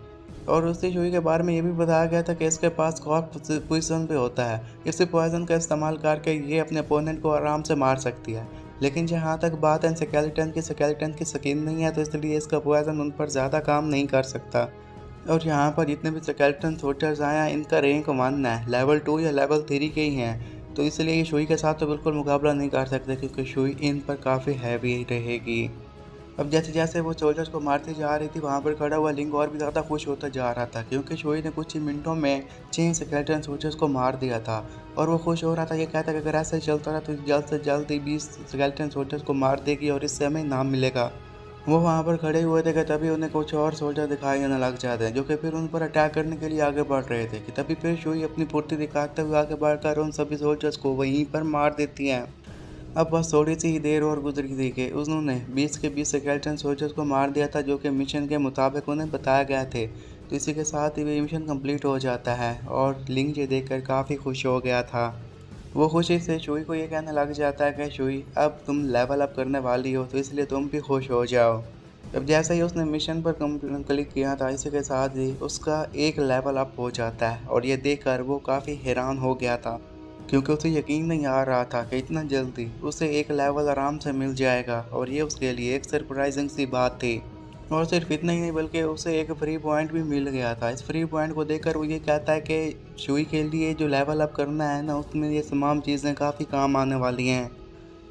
Speaker 1: और उससे शुई के बारे में ये भी बताया गया था कि इसके पास कॉर्प पोजीशन भी होता है। इसी पॉइजन का इस्तेमाल करके ये अपने अपोनेंट को आराम से मार सकती है। लेकिन जहाँ तक बात है स्केलेटन की स्किन नहीं है, तो इसलिए इसका पॉइजन उन पर ज़्यादा काम नहीं कर सकता। और यहाँ पर जितने भी स्केलेटन सोल्जर्स आए हैं, इनका रैंक 1 है, लेवल 2 या लेवल 3 के ही हैं। तो इसलिए ये शुई के साथ तो बिल्कुल मुकाबला नहीं कर सकते, क्योंकि शुई इन पर काफ़ी हैवी रहेगी। अब जैसे जैसे वो सोल्जर्स को मारती जा रही थी, वहाँ पर खड़ा हुआ लिंग और भी ज़्यादा खुश होता जा रहा था, क्योंकि शुई ने कुछ ही मिनटों में 6 स्केलेटन सोल्जर्स को मार दिया था। और वो खुश हो रहा था, ये कहता कि अगर ऐसा ही चलता रहा तो जल्द से जल्द ही 20 स्केलेटन सोल्जर्स को मार देगी और इससे हमें इनाम मिलेगा। वो वहाँ पर खड़े हुए थे कि तभी उन्हें कुछ और सोल्जर दिखाई देने लग जाते हैं, जो कि फिर उन पर अटैक करने के लिए आगे बढ़ रहे थे। कि तभी फिर शुई अपनी फुर्ती दिखाते हुए आगे बढ़कर उन सभी सोल्जर्स को वहीं पर मार देती हैं। अब बस थोड़ी सी ही देर और गुजरी थी कि उन्होंने 20 के 20 स्केलेटन सोल्जर्स को मार दिया था, जो कि मिशन के मुताबिक उन्हें बताया गया थे। तो इसी के साथ ही ये मिशन कंप्लीट हो जाता है और लिंग ये देखकर काफ़ी खुश हो गया था। वो खुशी से शुई को ये कहने लग जाता है कि शुई, अब तुम लेवल अप करने वाली हो, तो इसलिए तुम भी खुश हो जाओ। अब जैसे ही उसने मिशन पर क्लिक किया था, इसी के साथ ही उसका एक लेवल अप हो जाता है और ये देखकर वो काफ़ी हैरान हो गया था, क्योंकि उसे यकीन नहीं आ रहा था कि इतना जल्दी उसे एक लेवल आराम से मिल जाएगा। और ये उसके लिए एक सरप्राइजिंग सी बात थी। और सिर्फ इतना ही नहीं, बल्कि उसे एक फ्री पॉइंट भी मिल गया था। इस फ्री पॉइंट को देखकर वो ये कहता है कि शुई के लिए जो लेवल अप करना है ना, उसमें ये तमाम चीज़ें काफ़ी काम आने वाली हैं।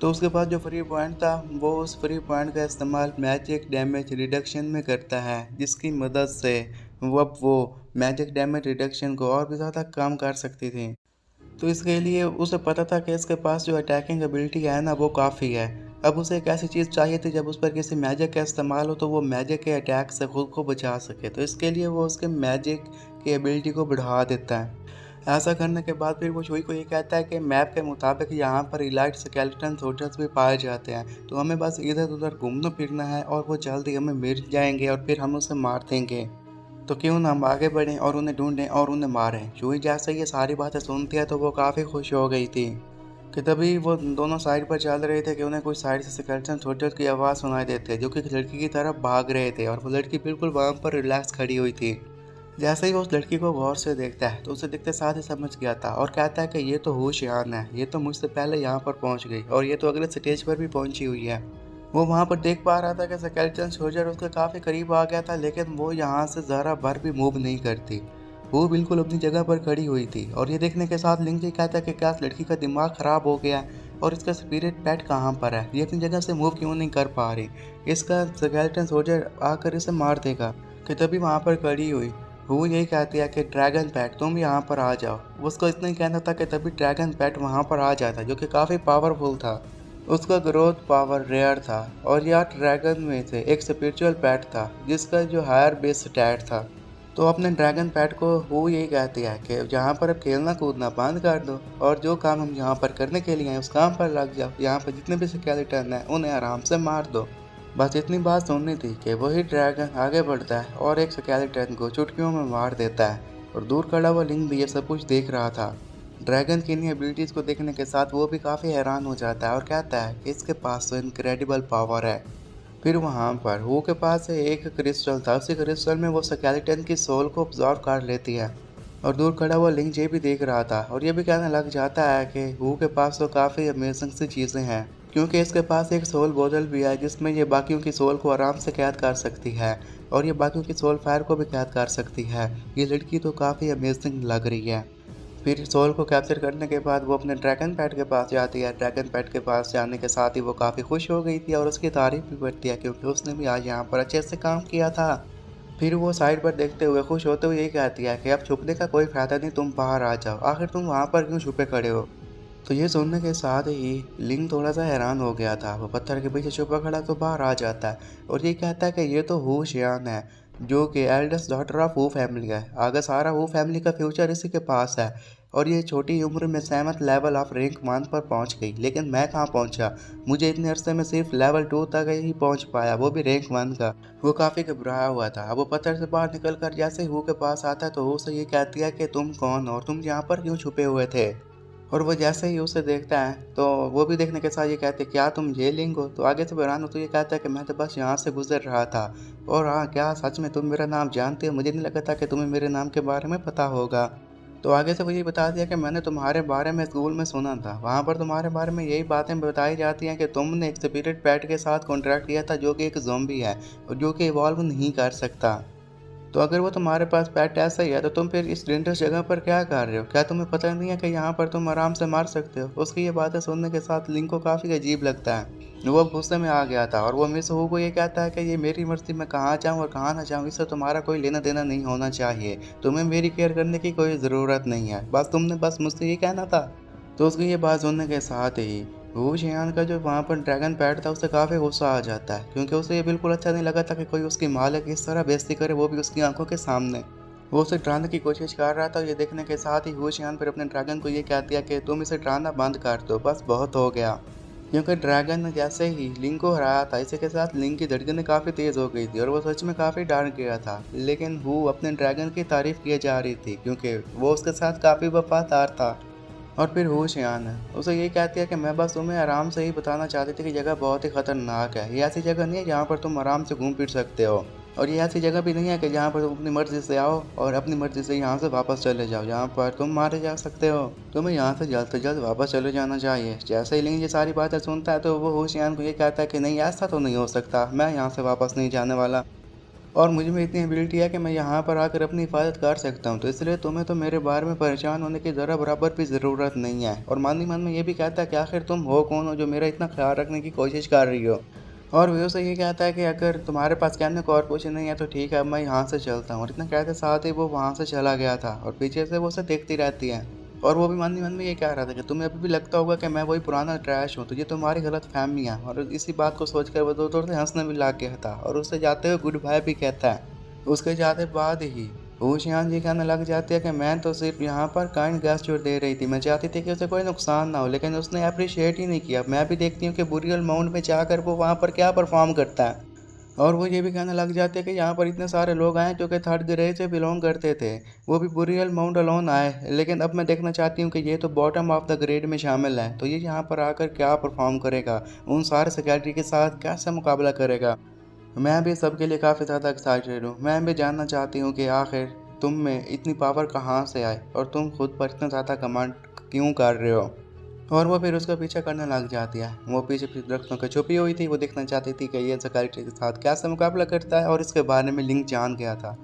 Speaker 1: तो उसके बाद जो फ्री पॉइंट था, वो उस फ्री पॉइंट का इस्तेमाल मैजिक डैमेज रिडक्शन में करता है, जिसकी मदद से वो मैजिक डैमेज रिडक्शन को और भी ज़्यादा कम कर सकती थी। तो इसके लिए उसे पता था कि इसके पास जो अटैकिंग एबिलिटी है ना, वो काफ़ी है। अब उसे एक ऐसी चीज़ चाहिए थी जब उस पर किसी मैजिक का इस्तेमाल हो तो वो मैजिक के अटैक से खुद को बचा सके। तो इसके लिए वो उसके मैजिक की एबिलिटी को बढ़ा देता है। ऐसा करने के बाद फिर वो शुई को ये कहता है कि मैप के मुताबिक यहाँ पर इलाइट स्केलेटन सोल्जर्स भी पाए जाते हैं, तो हमें बस इधर उधर घूमना फिरना है और वो जल्दी हमें मिल जाएंगे और फिर हम उसे मार देंगे। तो क्यों ना हम आगे बढ़ें और उन्हें ढूंढें और उन्हें मारें। शुई जैसे ये सारी बातें सुनती है तो वो काफ़ी खुश हो गई थी। कि तभी वो दोनों साइड पर चल रहे थे कि उन्हें कुछ साइड से स्केलेटन सोल्जर्स की आवाज़ सुनाई देती है, जो कि एक लड़की की तरफ भाग रहे थे। और वो लड़की बिल्कुल वहाँ पर रिलैक्स खड़ी हुई थी। जैसे ही वो उस लड़की को गौर से देखता है तो उसे देखते साथ ही समझ गया था और कहता है कि ये तो होशियार है, ये तो मुझसे पहले यहाँ पर पहुँच गई और ये तो अगले स्टेज पर भी पहुँची हुई है। वो वहाँ पर देख पा रहा था कि स्केलेटन सोल्जर उसके काफ़ी करीब आ गया था, लेकिन वो यहाँ से ज़रा भर भी मूव नहीं करती। वो बिल्कुल अपनी जगह पर खड़ी हुई थी। और ये देखने के साथ लिंग जी कहता है कि क्या इस लड़की का दिमाग ख़राब हो गया है और इसका स्पिरिट पेट कहाँ पर है, ये अपनी जगह से मूव क्यों नहीं कर पा रही, इसका स्केलेटन सोल्जर आकर इसे मार देगा। कि तभी वहाँ पर खड़ी हुई वो यही कहती है कि ड्रैगन पैट तुम यहाँ पर आ जाओ। उसको इतना ही कहना था कि तभी ड्रैगन पैट वहाँ पर आ जाता, जो कि काफ़ी पावरफुल था। उसका ग्रोथ पावर रेयर था और यह ड्रैगन में से एक स्पिरिचुअल पैट था, जिसका जो हायर बेस स्टैट था। तो अपने ड्रैगन पैट को वो यही कहती है कि यहाँ पर अब खेलना कूदना बंद कर दो और जो काम हम यहाँ पर करने के लिए हैं उस काम पर लग जाओ। यहाँ पर जितने भी स्केलेटन हैं उन्हें आराम से मार दो। बस इतनी बात सुननी थी कि वही ड्रैगन आगे बढ़ता है और एक स्केलेटन को चुटकियों में मार देता है। और दूर खड़ा हुआ लिंग भी ये सब कुछ देख रहा था। ड्रैगन की इन एबिलिटीज़ को देखने के साथ वो भी काफ़ी हैरान हो जाता है और कहता है कि इसके पास तो इनक्रेडिबल पावर है। फिर वहाँ पर वो के पास एक क्रिस्टल था, उसी क्रिस्टल में वो स्केलेटन की सोल को ऑब्जॉर्व कर लेती है। और दूर खड़ा हुआ लिंग ये भी देख रहा था और ये भी कहने लग जाता है कि वो के पास तो काफ़ी अमेजिंग सी चीज़ें हैं, क्योंकि इसके पास एक सोल बोतल भी है जिसमें ये बाकियों की सोल को आराम से कैद कर सकती है और ये बाकियों की सोल फायर को भी कैद कर सकती है। ये लड़की तो काफ़ी अमेजिंग लग रही है। फिर सोल को कैप्चर करने के बाद वो अपने ड्रैगन पैट के पास जाती है। ड्रैगन पैट के पास जाने के साथ ही वो काफ़ी खुश हो गई थी और उसकी तारीफ भी करती है, क्योंकि उसने भी आज यहाँ पर अच्छे से काम किया था। फिर वो साइड पर देखते हुए खुश होते हुए यही कहती है कि अब छुपने का कोई फ़ायदा नहीं, तुम बाहर आ जाओ, आखिर तुम वहाँ पर क्यों छुपे खड़े हो। तो ये सुनने के साथ ही लिंग थोड़ा सा हैरान हो गया था। वो पत्थर के पीछे छुपा खड़ा तो बाहर आ जाता है और ये कहता है कि ये तो होशियार है, जो कि eldest daughter of Wu family है। आगे सारा वू फैमिली का फ्यूचर इसी के पास है और ये छोटी उम्र में 7th लेवल ऑफ रैंक 1 पर पहुंच गई। लेकिन मैं कहाँ पहुंचा, मुझे इतने अरसे में सिर्फ लेवल 2 तक ही पहुंच पाया, वो भी रैंक 1 का। वो काफ़ी घबराया हुआ था। अब वो पत्थर से बाहर निकल कर जैसे ही वू के पास आता है तो वो उसे ये कहती है कि तुम कौन और तुम यहाँ पर क्यों छुपे हुए थे। और वो जैसे ही उसे देखता है तो वो भी देखने के साथ ये कहते हैं क्या तुम ये लिंग हो। तो आगे से बहरान हो तो ये कहता है कि मैं तो बस यहाँ से गुजर रहा था। और हाँ, क्या सच में तुम मेरा नाम जानते हो? मुझे नहीं लगा था कि तुम्हें मेरे नाम के बारे में पता होगा। तो आगे से वो ये बता दिया कि मैंने तुम्हारे बारे में स्कूल में सुना था, वहाँ पर तुम्हारे बारे में यही बातें बताई जाती हैं कि तुमने एक स्पिरिट पेट के साथ कॉन्ट्रैक्ट किया था जो कि एक ज़ॉम्बी है और जो कि इवॉल्व नहीं कर सकता। तो अगर वो तुम्हारे पास पेट ऐसा ही है तो तुम फिर इस डेंजरस जगह पर क्या कर रहे हो? क्या तुम्हें पता नहीं है कि यहाँ पर तुम आराम से मार सकते हो? उसकी ये बातें सुनने के साथ लिंक को काफ़ी अजीब लगता है। वो गुस्से में आ गया था और वो मिस हू को ये कहता है कि ये मेरी मर्जी, मैं कहाँ जाऊँ और कहाँ ना जाऊँ इससे तुम्हारा कोई लेना देना नहीं होना चाहिए। तुम्हें मेरी केयर करने की कोई ज़रूरत नहीं है, बस तुमने बस मुझसे ये कहना था। तो उसकी ये बात सुनने के साथ ही वो शियान का जो वहाँ पर ड्रैगन पैट था उसे काफ़ी गुस्सा आ जाता है, क्योंकि उसे ये बिल्कुल अच्छा नहीं लगा था कि कोई उसकी मालिक इस तरह बेइज्जती करे, वो भी उसकी आंखों के सामने। वो उसे डराने की कोशिश कर रहा था। ये देखने के साथ ही वो शियान फिर अपने ड्रैगन को ये कह दिया कि तुम इसे डराना बंद कर दो, बस बहुत हो गया। क्योंकि ड्रैगन ने जैसे ही लिंग को हराया था इसी के साथ लिंग की धड़कनें काफ़ी तेज़ हो गई थी और वो सच में काफ़ी डर गया था। लेकिन वो अपने ड्रैगन की तारीफ किए जा रही थी क्योंकि वो उसके साथ काफ़ी वफादार था। और फिर होशियार है उसे ये कहती है कि मैं बस तुम्हें आराम से ही बताना चाहती थी कि जगह बहुत ही ख़तरनाक है। ये ऐसी जगह नहीं है जहाँ पर तुम आराम से घूम फिर सकते हो, और ये ऐसी जगह भी नहीं है कि जहाँ पर तुम अपनी मर्ज़ी से आओ और अपनी मर्ज़ी से यहाँ से वापस चले जाओ, जहाँ पर तुम मारे जा सकते हो। तुम्हें यहाँ से जल्द वापस चले जाना चाहिए। जैसे ही लिंग ये सारी बातें सुनता है तो वो होशियार को ये कहता है कि नहीं, ऐसा तो नहीं हो सकता, मैं यहाँ से वापस नहीं जाने वाला और मुझ में इतनी एबिलिटी है कि मैं यहाँ पर आकर अपनी हिफाजत कर सकता हूँ। तो इसलिए तुम्हें तो मेरे बारे में परेशान होने की ज़रा बराबर भी ज़रूरत नहीं है। और मन ही मन में ये भी कहता है कि आखिर तुम हो कौन हो जो मेरा इतना ख्याल रखने की कोशिश कर रही हो। और वो उसे ये कहता है कि अगर तुम्हारे पास कहने को और कुछ नहीं है तो ठीक है, मैं यहाँ से चलता हूँ। और इतना कहते साथ ही वो वहाँ से चला गया था और पीछे से वो उसे देखती रहती है। और वो भी मन ही मन में ये कह रहा था कि तुम्हें अभी भी लगता होगा कि मैं वही पुराना ट्रैश हूँ, तो ये तुम्हारी गलत फहमी है। और इसी बात को सोचकर वो दूर दूर से हंसने भी लग गया था और उससे जाते हुए गुड बाय भी कहता है। उसके जाते बाद ही होशियार जी कहने लग जाती है कि मैं तो सिर्फ यहाँ पर काइंड गेस्चर दे रही थी, मैं चाहती थी कि उसे कोई नुकसान ना हो, लेकिन उसने अप्रिशिएट ही नहीं किया। मैं भी देखती हूँ कि बुरियल माउंट में जाकर वो वहाँ पर क्या परफॉर्म करता है। और वो ये भी कहने लग जाते हैं कि यहाँ पर इतने सारे लोग आए जो कि थर्ड ग्रेड से बिलोंग करते थे, वो भी बुरियल माउंट अलोन आए, लेकिन अब मैं देखना चाहती हूँ कि ये तो बॉटम ऑफ द ग्रेड में शामिल है, तो ये यहाँ पर आकर क्या परफॉर्म करेगा, उन सारे सेक्रेटरी के साथ कैसे मुकाबला करेगा। मैं भी सबके लिए काफ़ी ज़्यादा एक्साइटेड हूँ। मैं भी जानना चाहती हूँ कि आखिर तुम में इतनी पावर कहाँ से आई और तुम खुद पर इतना ज़्यादा कमांड क्यों कर रहे हो। और वो फिर उसका पीछा करने लग जाती है। वो पीछे पीछे दरख्तों के छुपी हुई थी। वो देखना चाहती थी कि ये सेक्रेटरी के साथ कैसे मुकाबला करता है और इसके बारे में लिंक जान गया था।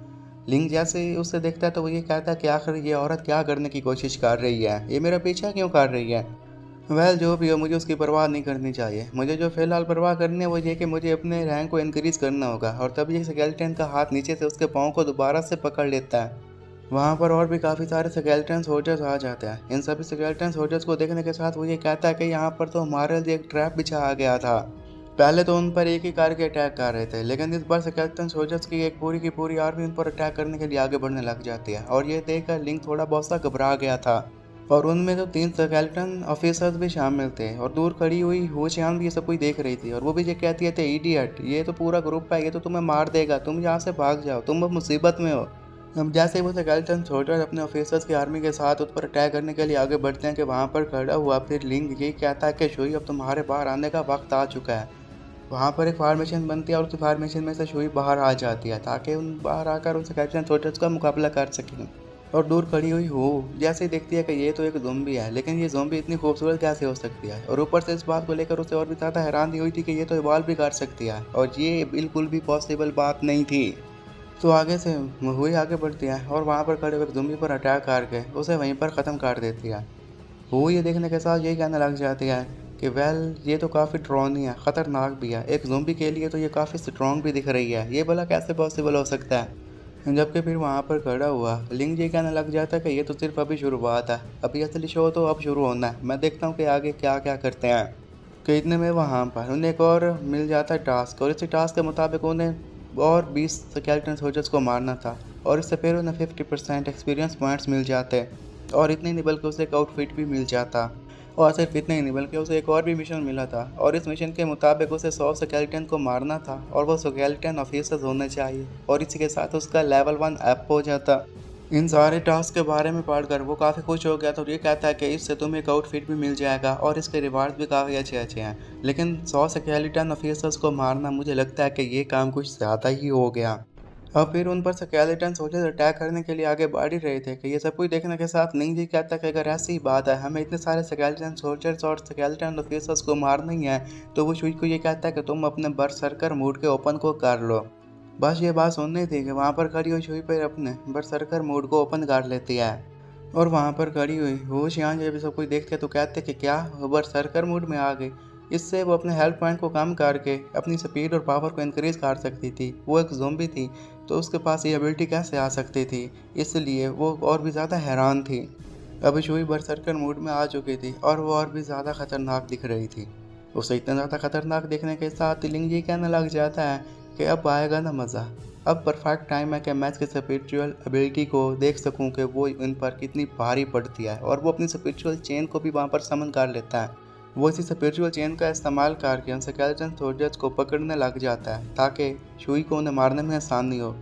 Speaker 1: लिंक जैसे ही उससे देखता है तो वो ये कहता है कि आखिर ये औरत क्या करने की कोशिश कर रही है, ये मेरा पीछा क्यों कर रही है। जो भी हो, मुझे उसकी परवाह नहीं करनी चाहिए। मुझे जो फ़िलहाल परवाह करनी है वो ये कि मुझे अपने रैंक को इनक्रीज़ करना होगा। और तभी एक स्केलेटन का हाथ नीचे से उसके पाँव को दोबारा से पकड़ लेता है। वहाँ पर और भी काफ़ी सारे स्केलेटन सोल्जर्स आ जाते हैं। इन सभी स्केलेटन सोल्जर्स को देखने के साथ वो ये कहता है कि यहाँ पर तो हमारे लिए एक ट्रैप बिछा आ गया था। पहले तो उन पर एक ही करके अटैक कर रहे थे, लेकिन इस बार स्केलेटन सोल्जर्स की पूरी आर्मी उन पर अटैक करने के लिए आगे बढ़ने लग जाती है। और ये देखकर लिंक थोड़ा बहुत सा घबरा गया था। और उनमें तो 3 स्केलेटन ऑफिसर्स भी शामिल थे और दूर खड़ी हुई होशियार भी ये सब कुछ देख रही थी। और वो भी ये कहती है इडियट, ये तो पूरा ग्रुप है, ये तो तुम्हें मार देगा, तुम यहाँ से भाग जाओ, तुम अब मुसीबत में हो। अब जैसे ही वो स्केलेटन सोल्जर अपने ऑफिसर्स की आर्मी के साथ उस पर अटैक करने के लिए आगे बढ़ते हैं कि वहाँ पर खड़ा हुआ फिर लिंग यही कहता है कि शुई, अब तुम्हारे बाहर आने का वक्त आ चुका है। वहाँ पर एक फार्मेशन बनती है और उस फार्मेशन में से शुई बाहर आ जाती है ताकि उन बाहर आकर उन स्केलेटन सोल्जर्स का मुकाबला कर सकें। और दूर खड़ी हुई हो जैसे ही देखती है कि ये तो एक ज़ॉम्बी है, लेकिन ये ज़ॉम्बी इतनी खूबसूरत कैसे हो सकती है। और ऊपर से इस बात को लेकर उसे और भी ज़्यादा हैरानी हुई थी कि ये तो इवॉल्व भी कर सकती है, और ये बिल्कुल भी पॉसिबल बात नहीं थी। तो आगे से हुई आगे बढ़ती है और वहाँ पर खड़े हुए ज़ॉम्बी पर अटैक करके उसे वहीं पर ख़त्म कर देती है। वो ये देखने के साथ यही कहने लग जाती है कि वेल, ये तो काफ़ी ड्रॉनी है, ख़तरनाक भी है, एक ज़ॉम्बी के लिए तो ये काफ़ी स्ट्रॉन्ग भी दिख रही है, ये भला कैसे पॉसिबल हो सकता है। जबकि फिर वहाँ पर खड़ा हुआ लिंग जी कहने लग जाता है कि ये तो सिर्फ अभी शुरुआत है, अभी असली शो तो अब शुरू होना है, मैं देखता हूँ कि आगे क्या क्या करते हैं। कि इतने में वहाँ पर उन्हें एक और मिल जाता है टास्क, और इसी टास्क के मुताबिक उन्हें और 20 स्केलेटन सोल्जर्स को मारना था और इससे फिर उन्हें 50% एक्सपीरियंस पॉइंट्स मिल जाते और इतने नहीं बल्कि उसे एक आउटफिट भी मिल जाता। और सिर्फ इतना ही नहीं बल्कि उसे एक और भी मिशन मिला था और इस मिशन के मुताबिक उसे 100 स्केलेटन को मारना था और वो स्केलेटन ऑफिसर्स होने चाहिए और इसी के साथ उसका लेवल 1 ऐप हो जाता। इन सारे टास्क के बारे में पढ़कर वो काफ़ी खुश हो गया तो ये कहता है कि इससे तुम्हें एक आउटफिट भी मिल जाएगा और इसके रिवार्ड भी काफ़ी अच्छे अच्छे हैं। लेकिन 100 स्केलेटन ऑफिसर्स को मारना मुझे लगता है कि ये काम कुछ ज़्यादा ही हो गया। अब फिर उन पर स्केलेटन सोल्जर्स अटैक करने के लिए आगे बढ़ ही रहे थे कि ये सब कुछ देखने के साथ निंग जी कहता कि अगर ऐसी बात है हमें इतने सारे स्केलेटन सोल्जर्स और स्केलेटन ऑफिसर्स को मारना ही है तो वो शुई को ये कहता है कि तुम अपने बरसर्कर मूड के ओपन को कर लो। बस ये बात सुननी थी कि वहाँ पर खड़ी हुई शुई पर अपने बरसर्कर मूड को ओपन कर लेती है और वहाँ पर खड़ी हुई वो शियान जब सब कुछ देखते तो कहते कि क्या वो बरसर्कर मूड में आ गई। इससे वो अपने हेल्थ पॉइंट को कम करके अपनी स्पीड और पावर को इंक्रीज कर सकती थी। वो एक ज़ोंबी थी तो उसके पास ये एबिलिटी कैसे आ सकती थी, इसलिए वो और भी ज़्यादा हैरान थी। अब शुई बरसर्कर मूड में आ चुकी थी और वो और भी ज़्यादा खतरनाक दिख रही थी। उसे इतना ज़्यादा खतरनाक दिखने के साथ लिंग जी कहने लग जाता है कि अब आएगा ना मज़ा। अब परफेक्ट टाइम है कि मैं इसकी स्पिरिचुअल एबिलिटी को देख सकूं कि वो इन पर कितनी भारी पड़ती है और वो अपनी स्पिरिचुअल चेन को भी वहाँ पर समन कर लेता है। वो इसी स्पिरिचुअल चेन का इस्तेमाल करके उन स्केलेटन सोल्जर्स को पकड़ने लग जाता है ताकि शुई को उन्हें मारने में आसानी हो।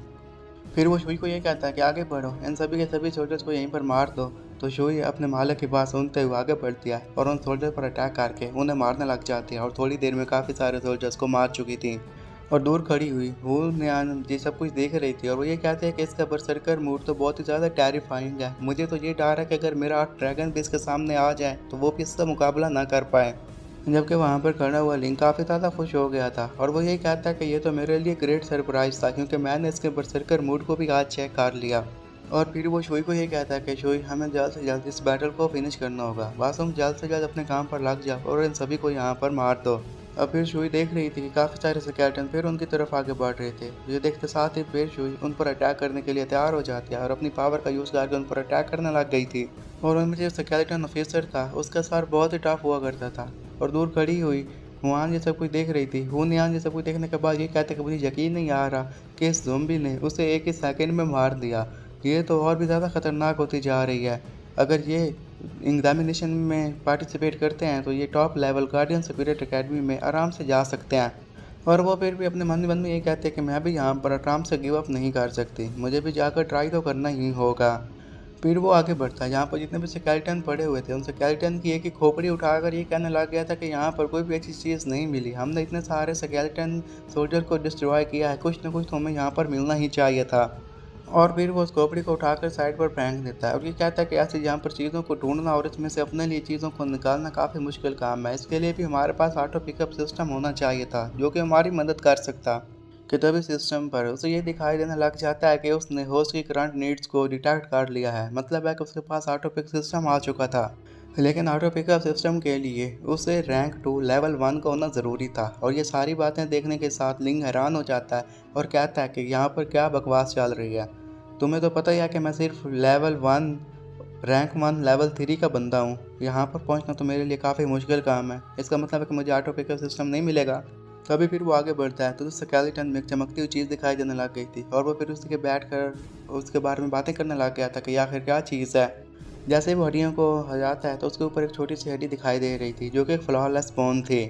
Speaker 1: फिर वो शुई को ये कहता है कि आगे बढ़ो, इन सभी के सभी सोल्जर्स को यहीं पर मार दो। तो शुई अपने मालिक की बात सुनते हुए आगे बढ़ती है और उन सोल्जर पर अटैक करके उन्हें मारने लग जाती है और थोड़ी देर में काफ़ी सारे सोल्जर्स को मार चुकी थी। और दूर खड़ी हुई वो न्यान ये सब कुछ देख रही थी और वो ये कहते हैं कि इसका बरसर्कर मूड तो बहुत ही ज़्यादा टेरिफाइंग है। मुझे तो ये डर है कि अगर मेरा ड्रैगन भी इसके सामने आ जाए तो वो भी इसका मुकाबला ना कर पाए। जबकि वहाँ पर खड़ा हुआ लिंक काफ़ी ज़्यादा खुश हो गया था और वो यही कहता है कि ये तो मेरे लिए ग्रेट सरप्राइज़ था क्योंकि मैंने इसके बरसर्कर मूड को भी आज चेक कर लिया। और फिर वो शुई को ये कहता है कि शुई हमें जल्द से जल्द इस बैटल को फिनिश करना होगा, बस तुम जल्द से जल्द अपने काम पर लग जाओ और इन सभी को यहाँ पर मार दो। अब फिर शुई देख रही थी कि काफ़ी सारे स्केलेटन फिर उनकी तरफ आगे बढ़ रहे थे। ये देखते साथ ही फिर शुई उन पर अटैक करने के लिए तैयार हो जाती है और अपनी पावर का यूज़ करके उन पर अटैक करने लग गई थी। और उनमें जो स्केलेटन ऑफिसर था उसका सर बहुत ही टफ हुआ करता था। और दूर खड़ी हुई हुआन ये सब कुछ देख रही थी। हुनियान ये सब कुछ देखने के बाद ये कहते कि मुझे यकीन नहीं आ रहा कि इस ज़ोंबी ने उसे एक ही सेकंड में मार दिया। ये तो और भी ज़्यादा खतरनाक होती जा रही है। अगर ये एग्जामिनेशन में पार्टिसिपेट करते हैं तो ये top level guardian spirit academy में आराम से जा सकते हैं। और वो फिर भी अपने मन में ये कहते हैं कि मैं भी यहाँ पर आराम से गिव अप नहीं कर सकती, मुझे भी जाकर ट्राई तो करना ही होगा। फिर वो आगे बढ़ता है, यहाँ पर जितने भी स्केलेटन पड़े हुए थे उन स्केलेटन की एक ही खोपड़ी उठाकर ये कहने लग गया था कि यहाँ पर कोई भी अच्छी चीज़ नहीं मिली। हमने इतने सारे स्केलेटन सोल्जर को डिस्ट्रॉय किया है, कुछ ना कुछ तो हमें यहाँ पर मिलना ही चाहिए था। और फिर वो उस खोपड़ी को उठाकर साइड पर फेंक देता है और ये कहता है कि ऐसे यहाँ पर चीज़ों को ढूंढना और इसमें से अपने लिए चीज़ों को निकालना काफ़ी मुश्किल काम है। इसके लिए भी हमारे पास ऑटो पिकअप सिस्टम होना चाहिए था जो कि हमारी मदद कर सकता। कि तभी सिस्टम पर उसे ये दिखाई देने लग जाता है कि उसने होस्ट की करंट नीड्स को डिटेक्ट कर लिया है, मतलब है कि उसके पास ऑटो पिक सिस्टम आ चुका था। लेकिन ऑटो पिकअप सिस्टम के लिए उसे रैंक 2 लेवल 1 का होना ज़रूरी था। और ये सारी बातें देखने के साथ लिंग हैरान हो जाता है और कहता है कि यहाँ पर क्या बकवास चल रही है। तुम्हें तो पता ही है कि मैं सिर्फ लेवल 1 रैंक 1 लेवल 3 का बंदा हूँ, यहाँ पर पहुँचना तो मेरे लिए काफ़ी मुश्किल काम है। इसका मतलब है कि मुझे ऑटो पिकअप सिस्टम नहीं मिलेगा। तभी फिर वो आगे बढ़ता है तो स्केलेटन में एक चमकती हुई चीज़ दिखाई देने लग गई थी और वो फिर उसके बैठ कर उसके बारे में बातें करने लग गया था कि आखिर क्या चीज़ है। जैसे ही वो हड्डियों को हटाता है तो उसके ऊपर एक छोटी सी हड्डी दिखाई दे रही थी जो कि एक फ्लॉलेस बोन थी।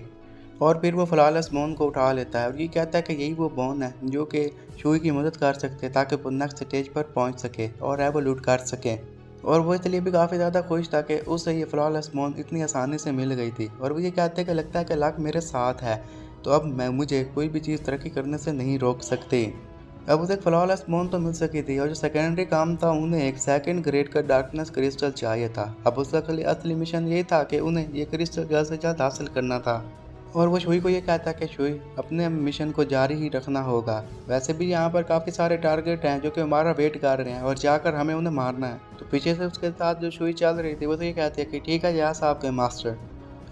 Speaker 1: और फिर वो फ्लॉलेस बोन को उठा लेता है और ये कहता है कि यही वो बोन है जो कि शुई की मदद कर सकते ताकि वो नेक्स्ट स्टेज पर पहुंच सके और एवोल्यूट कर सके। और वो इसलिए भी काफ़ी ज़्यादा खुश था कि उसे ये फ्लॉलेस बोन इतनी आसानी से मिल गई थी। और वो ये कहते हैं कि लगता है कि लक मेरे साथ है तो अब मुझे कोई भी चीज़ तरक्की करने से नहीं रोक सकती। अब उसे एक फ्लॉलेस बोन तो मिल सकी थी और जो सेकेंडरी काम था उन्हें एक सेकंड ग्रेड का डार्कनेस क्रिस्टल चाहिए था। अब उसका असली मिशन ये था कि उन्हें ये क्रिस्टल जल्द से जल्द हासिल करना था। और वो शुई को ये कहता है कि शुई अपने मिशन को जारी ही रखना होगा। वैसे भी यहाँ पर काफ़ी सारे टारगेट हैं जो कि हमारा वेट कर रहे हैं और जाकर हमें उन्हें मारना है। तो पीछे से उसके साथ जो शुई चल रही थी वो तो ये कहती है कि ठीक है यहाँ साहब के मास्टर।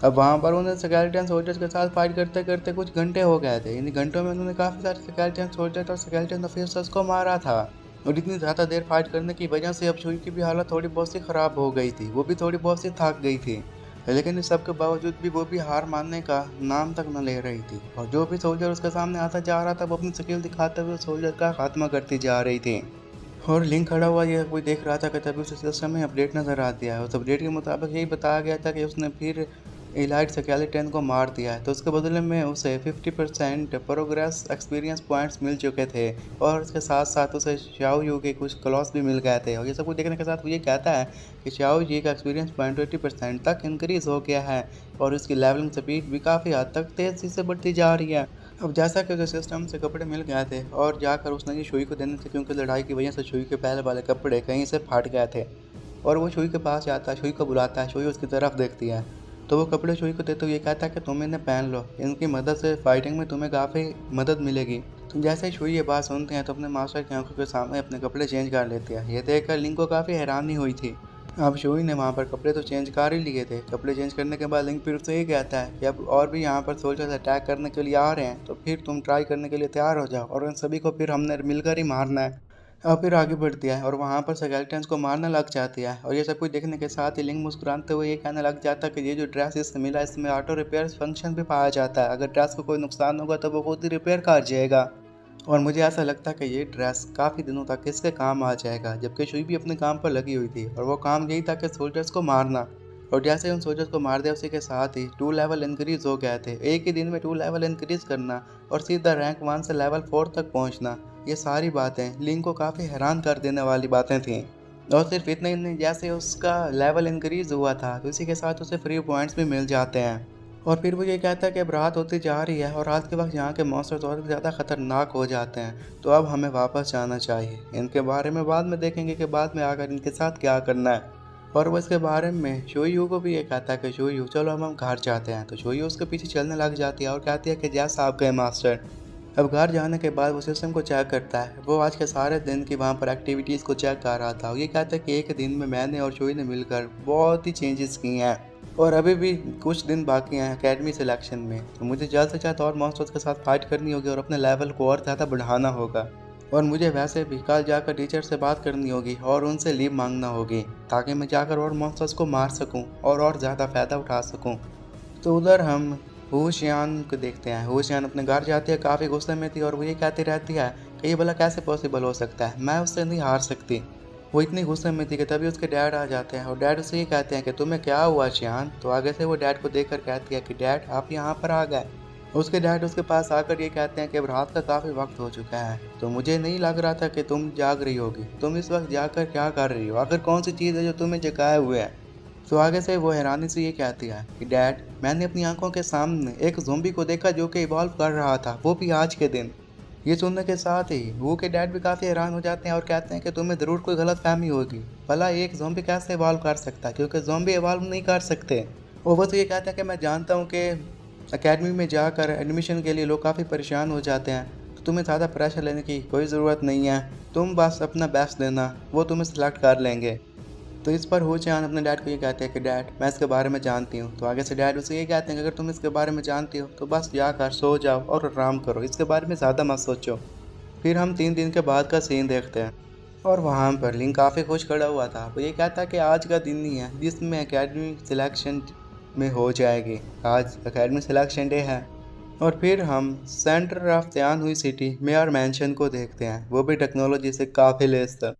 Speaker 1: अब वहाँ पर उन्हें स्केलेटन सोल्जर्स के साथ फाइट करते करते कुछ घंटे हो गए थे। इन घंटों में उन्होंने काफ़ी सारे स्केलेटन सोल्जर्स और स्केलेटन ऑफिसर्स को मारा था। और इतनी ज़्यादा देर फाइट करने की वजह से अब शुई की भी हालत थोड़ी बहुत सी ख़राब हो गई थी, वो भी थोड़ी बहुत सी थक गई थी। लेकिन इस सब के बावजूद भी वो भी हार मानने का नाम तक न ले रही थी, और जो भी सोल्जर उसके सामने आता जा रहा था वो अपनी स्किल दिखाते हुए सोल्जर का खात्मा करती जा रही थी। और लिंक खड़ा हुआ ये कोई देख रहा था कि तभी उसे सिस्टम में अपडेट नज़र आ दिया है। उस अपडेट के मुताबिक यही बताया गया था कि उसने फिर एलाइट स्केलेटन को मार दिया है, तो उसके बदले में उसे 50% प्रोग्रेस एक्सपीरियंस पॉइंट्स मिल चुके थे, और उसके साथ साथ उसे शाओ यू के कुछ क्लॉस भी मिल गए थे। और ये सब कुछ देखने के साथ वो ये कहता है कि शाओ जी का एक्सपीरियंस पॉइंट 20% तक इंक्रीज़ हो गया है, और उसकी लेवलिंग स्पीड भी काफ़ी हद तक तेज़ी से बढ़ती जा रही है। अब जैसा कि उसे सिस्टम से कपड़े मिल गए थे, और जाकर उसने ये शुई को देने थे, क्योंकि लड़ाई की वजह से शुई के पहले वाले कपड़े कहीं से फट गए थे। और वो शुई के पास जाता है, शुई को बुलाता है, शुई उसकी तरफ देखती है, तो वो कपड़े शुई को देते हुए ये कहता है कि तुम इन्हें पहन लो, इनकी मदद से फाइटिंग में तुम्हें काफ़ी मदद मिलेगी। तो जैसे ही शुई ये बात सुनते हैं तो अपने मास्टर की आंखों के सामने अपने कपड़े चेंज कर लेते हैं। ये देखकर लिंक को काफ़ी हैरानी हुई थी। अब शुई ने वहाँ पर कपड़े तो चेंज कर ही लिए थे। कपड़े चेंज करने के बाद लिंक फिर उससे ये कहता है कि अब और भी यहाँ पर सोल्जर्स अटैक करने के लिए आ रहे हैं, तो फिर तुम ट्राई करने के लिए तैयार हो जाओ, और उन सभी को फिर हमने मिलकर ही मारना है। अब फिर आगे बढ़ती है और वहाँ पर स्केलेटन्स को मारने लग जाती है। और ये सब कुछ देखने के साथ ही लिंक मुस्कुराते हुए ये कहने लग जाता है कि ये जो ड्रेस इससे मिला, इसमें ऑटो रिपेयर फंक्शन भी पाया जाता है। अगर ड्रेस को कोई नुकसान होगा तो वो खुद ही रिपेयर कर जाएगा, और मुझे ऐसा लगता है कि ये ड्रेस काफ़ी दिनों तक इसके काम आ जाएगा। जबकि शुई भी अपने काम पर लगी हुई थी, और वो काम यही था कि सोल्जर्स को मारना। और जैसे ही उन सोल्जर्स को मार दिया, उसी के साथ ही 2 लेवल इंक्रीज़ हो गए थे। एक ही दिन में 2 लेवल इंक्रीज़ करना और सीधा रैंक 1 से लेवल 4 तक पहुंचना, ये सारी बातें लिंक को काफ़ी हैरान कर देने वाली बातें थीं। और सिर्फ इतना ही नहीं, जैसे उसका लेवल इंक्रीज़ हुआ था तो इसी के साथ उसे फ्री पॉइंट्स भी मिल जाते हैं। और फिर वो ये कहता है कि अब रात होती जा रही है, और रात के वक्त यहाँ के मॉन्स्टर्स और भी ज़्यादा ख़तरनाक हो जाते हैं, तो अब हमें वापस जाना चाहिए। इनके बारे में बाद में देखेंगे कि बाद में आकर इनके साथ क्या करना है। और वो इसके बारे में शोयू को भी ये कहता है कि शोयू चलो हम घर जाते हैं। तो शोयू उसके पीछे चलने लग जाती है और कहती है कि जैसा आप गए मास्टर। अब घर जाने के बाद वो सिस्टम को चेक करता है। वो आज के सारे दिन की वहाँ पर एक्टिविटीज़ को चेक कर रहा था। ये कहता है कि एक दिन में मैंने और शोयू ने मिलकर बहुत ही चेंजेस किए हैं, और अभी भी कुछ दिन बाकी हैं एकेडमी सिलेक्शन में। तो मुझे जल्द से जल्द और मॉन्स्टर्स के साथ फाइट करनी होगी और अपने लेवल को और ज़्यादा बढ़ाना होगा। और मुझे वैसे भी कल जाकर टीचर से बात करनी होगी और उनसे लीव मांगना होगी, ताकि मैं जाकर और मॉन्स्टर्स को मार सकूं और ज़्यादा फ़ायदा उठा सकूं। तो उधर हम हुशियान को देखते हैं। हुशियान अपने घर जाती है, काफ़ी गुस्से में थी, और वो ये कहती रहती है कि ये भला कैसे पॉसिबल हो सकता है, मैं उससे नहीं हार सकती। वो इतनी गुस्से में थी कि तभी उसके डैड आ जाते हैं, और डैड उससे ये कहते हैं कि तुम्हें क्या हुआ शियान। तो आगे से वो डैड को देखकर कहती है कि डैड आप यहाँ पर आ गए। उसके डैड उसके पास आकर ये कहते हैं कि अब रात का काफ़ी वक्त हो चुका है, तो मुझे नहीं लग रहा था कि तुम जाग रही होगी। तुम इस वक्त जाकर क्या कर रही हो, आखिर कौन सी चीज़ है जो तुम्हें जगाए हुए है। तो आगे से वो हैरानी से ये कहती है कि डैड मैंने अपनी आंखों के सामने एक ज़ोंबी को देखा जो कि इवॉल्व कर रहा था, वो भी आज के दिन। ये सुनने के साथ ही वो के डैड भी काफ़ी हैरान हो जाते हैं और कहते हैं कि तुम्हें ज़रूर कोई गलत फहमी होगी। भला एक ज़ोंबी कैसे इवॉल्व कर सकता है, क्योंकि ज़ोंबी इवॉल्व नहीं कर सकते। और वो तो ये कहते हैं कि मैं जानता हूँ कि एकेडमी में जाकर एडमिशन के लिए लोग काफ़ी परेशान हो जाते हैं, तो तुम्हें ज़्यादा प्रेशर लेने की कोई ज़रूरत नहीं है। तुम बस अपना बेस्ट देना, वो तुम्हें सिलेक्ट कर लेंगे। तो इस पर हो चान अपने डैड को ये कहते हैं कि डैड मैं इसके बारे में जानती हूँ। तो आगे से डैड उसे ये कहते हैं कि अगर तुम इसके बारे में जानती हो तो बस जाकर सो जाओ और आराम करो, इसके बारे में ज़्यादा मत सोचो। फिर हम 3 दिन के बाद का सीन देखते हैं, और वहाँ पर लिंक काफ़ी खुश खड़ा हुआ था। वो ये कहता है कि आज का दिन ही है जिसमें एकेडमी सिलेक्शन में हो जाएगी। आज एकेडमी सिलेक्शन डे है। और फिर हम सेंटर ऑफ त्यान हुई सिटी मेयर मैंशन को देखते हैं, वो भी टेक्नोलॉजी से काफ़ी लेस था।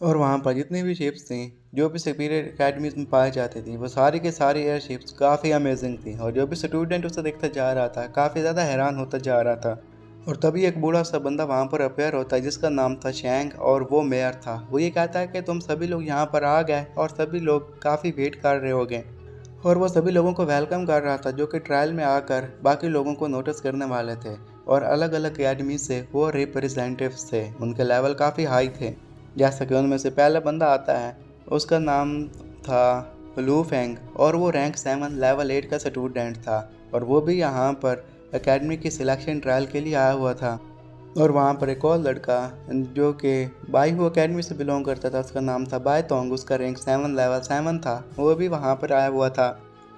Speaker 1: और वहाँ पर जितनी भी शिप्स थी जो भी सुपीरियर अकेडमीज में पाई जाती थी, वो सारी की सारी एयर शिप्स काफ़ी अमेजिंग थी। और जो भी स्टूडेंट उसे देखता जा रहा था काफ़ी ज़्यादा हैरान होता जा रहा था। और तभी एक बूढ़ा सा बंदा वहाँ पर अपेयर होता है जिसका नाम था शैंग, और वो मेयर था। वो ये कहता है कि तुम सभी लोग यहाँ पर आ गए और सभी लोग काफ़ी वेट कर रहे होगे। और वो सभी लोगों को वेलकम कर रहा था जो कि ट्रायल में आकर बाकी लोगों को नोटिस करने वाले थे, और अलग अलग अकेडमी से वो रिप्रेजेंटेटिव्स थे। उनके लेवल काफ़ी हाई थे। जैसा कि उनमें से पहला बंदा आता है, उसका नाम था लू फेंग, और वो रैंक 7 लेवल 8 का स्टूडेंट था। और वो भी यहाँ पर एकेडमी की सिलेक्शन ट्रायल के लिए आया हुआ था। और वहाँ पर एक और लड़का जो कि बाईहू एकेडमी से बिलोंग करता था, उसका नाम था बाय तोंग, उसका रैंक 7 लेवल 7 था, वो भी वहाँ पर आया हुआ था।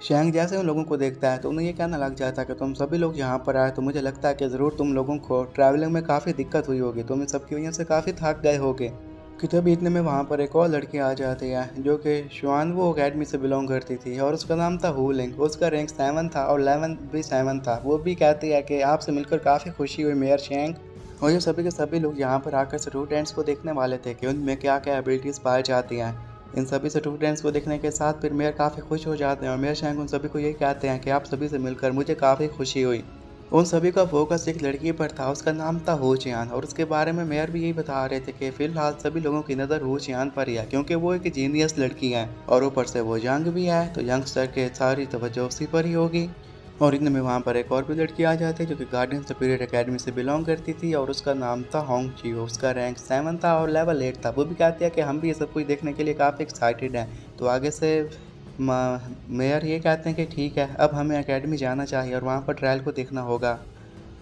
Speaker 1: शैंग जैसे उन लोगों को देखता है तो उन्हें ये कहना लग जाता है कि तुम सभी लोग यहाँ पर आए तो मुझे लगता है कि ज़रूर तुम लोगों को ट्रैवलिंग में काफ़ी दिक्कत हुई होगी, तुम इन सब की वजह से काफ़ी थक गए होगे। कि तभी इतने में वहाँ पर एक और लड़की आ जाती है जो कि शुआन वो अकेडमी से बिलोंग करती थी और उसका नाम था हू लिंग। उसका रैंक 7 था और 11 भी 7 था। वो भी कहती है कि आपसे मिलकर काफ़ी खुशी हुई मेयर शेंग। और ये सभी के सभी लोग यहाँ पर आकर स्टूडेंट्स को देखने वाले थे कि उनमें क्या क्या एबिलिटीज़ पाई जाती हैं। इन सभी स्टूडेंट्स को देखने के साथ फिर मेयर काफ़ी खुश हो जाते हैं और मेयर शेंग उन सभी को यही कहते हैं कि आप सभी से मिलकर मुझे काफ़ी खुशी हुई। उन सभी का फोकस एक लड़की पर था, उसका नाम था हो चियान। और उसके बारे में मेयर भी यही बता रहे थे कि फिलहाल सभी लोगों की नज़र हो चियान पर ही है क्योंकि वो एक जीनियस लड़की है और ऊपर से वो यंग भी है, तो यंगस्टर के सारी तवज्जो उसी पर ही होगी। और इतने में वहाँ पर एक और भी लड़की आ जाती है जो कि गार्डियन सुपीरियर एकेडमी से बिलोंग करती थी और उसका नाम था होंग चियो। उसका रैंक 7 था और लेवल 8 था। वो भी कहती है कि हम भी ये सब कुछ देखने के लिए काफ़ी एक्साइटेड हैं। तो आगे से मेयर ये कहते हैं कि ठीक है, अब हमें एकेडमी जाना चाहिए और वहाँ पर ट्रायल को देखना होगा।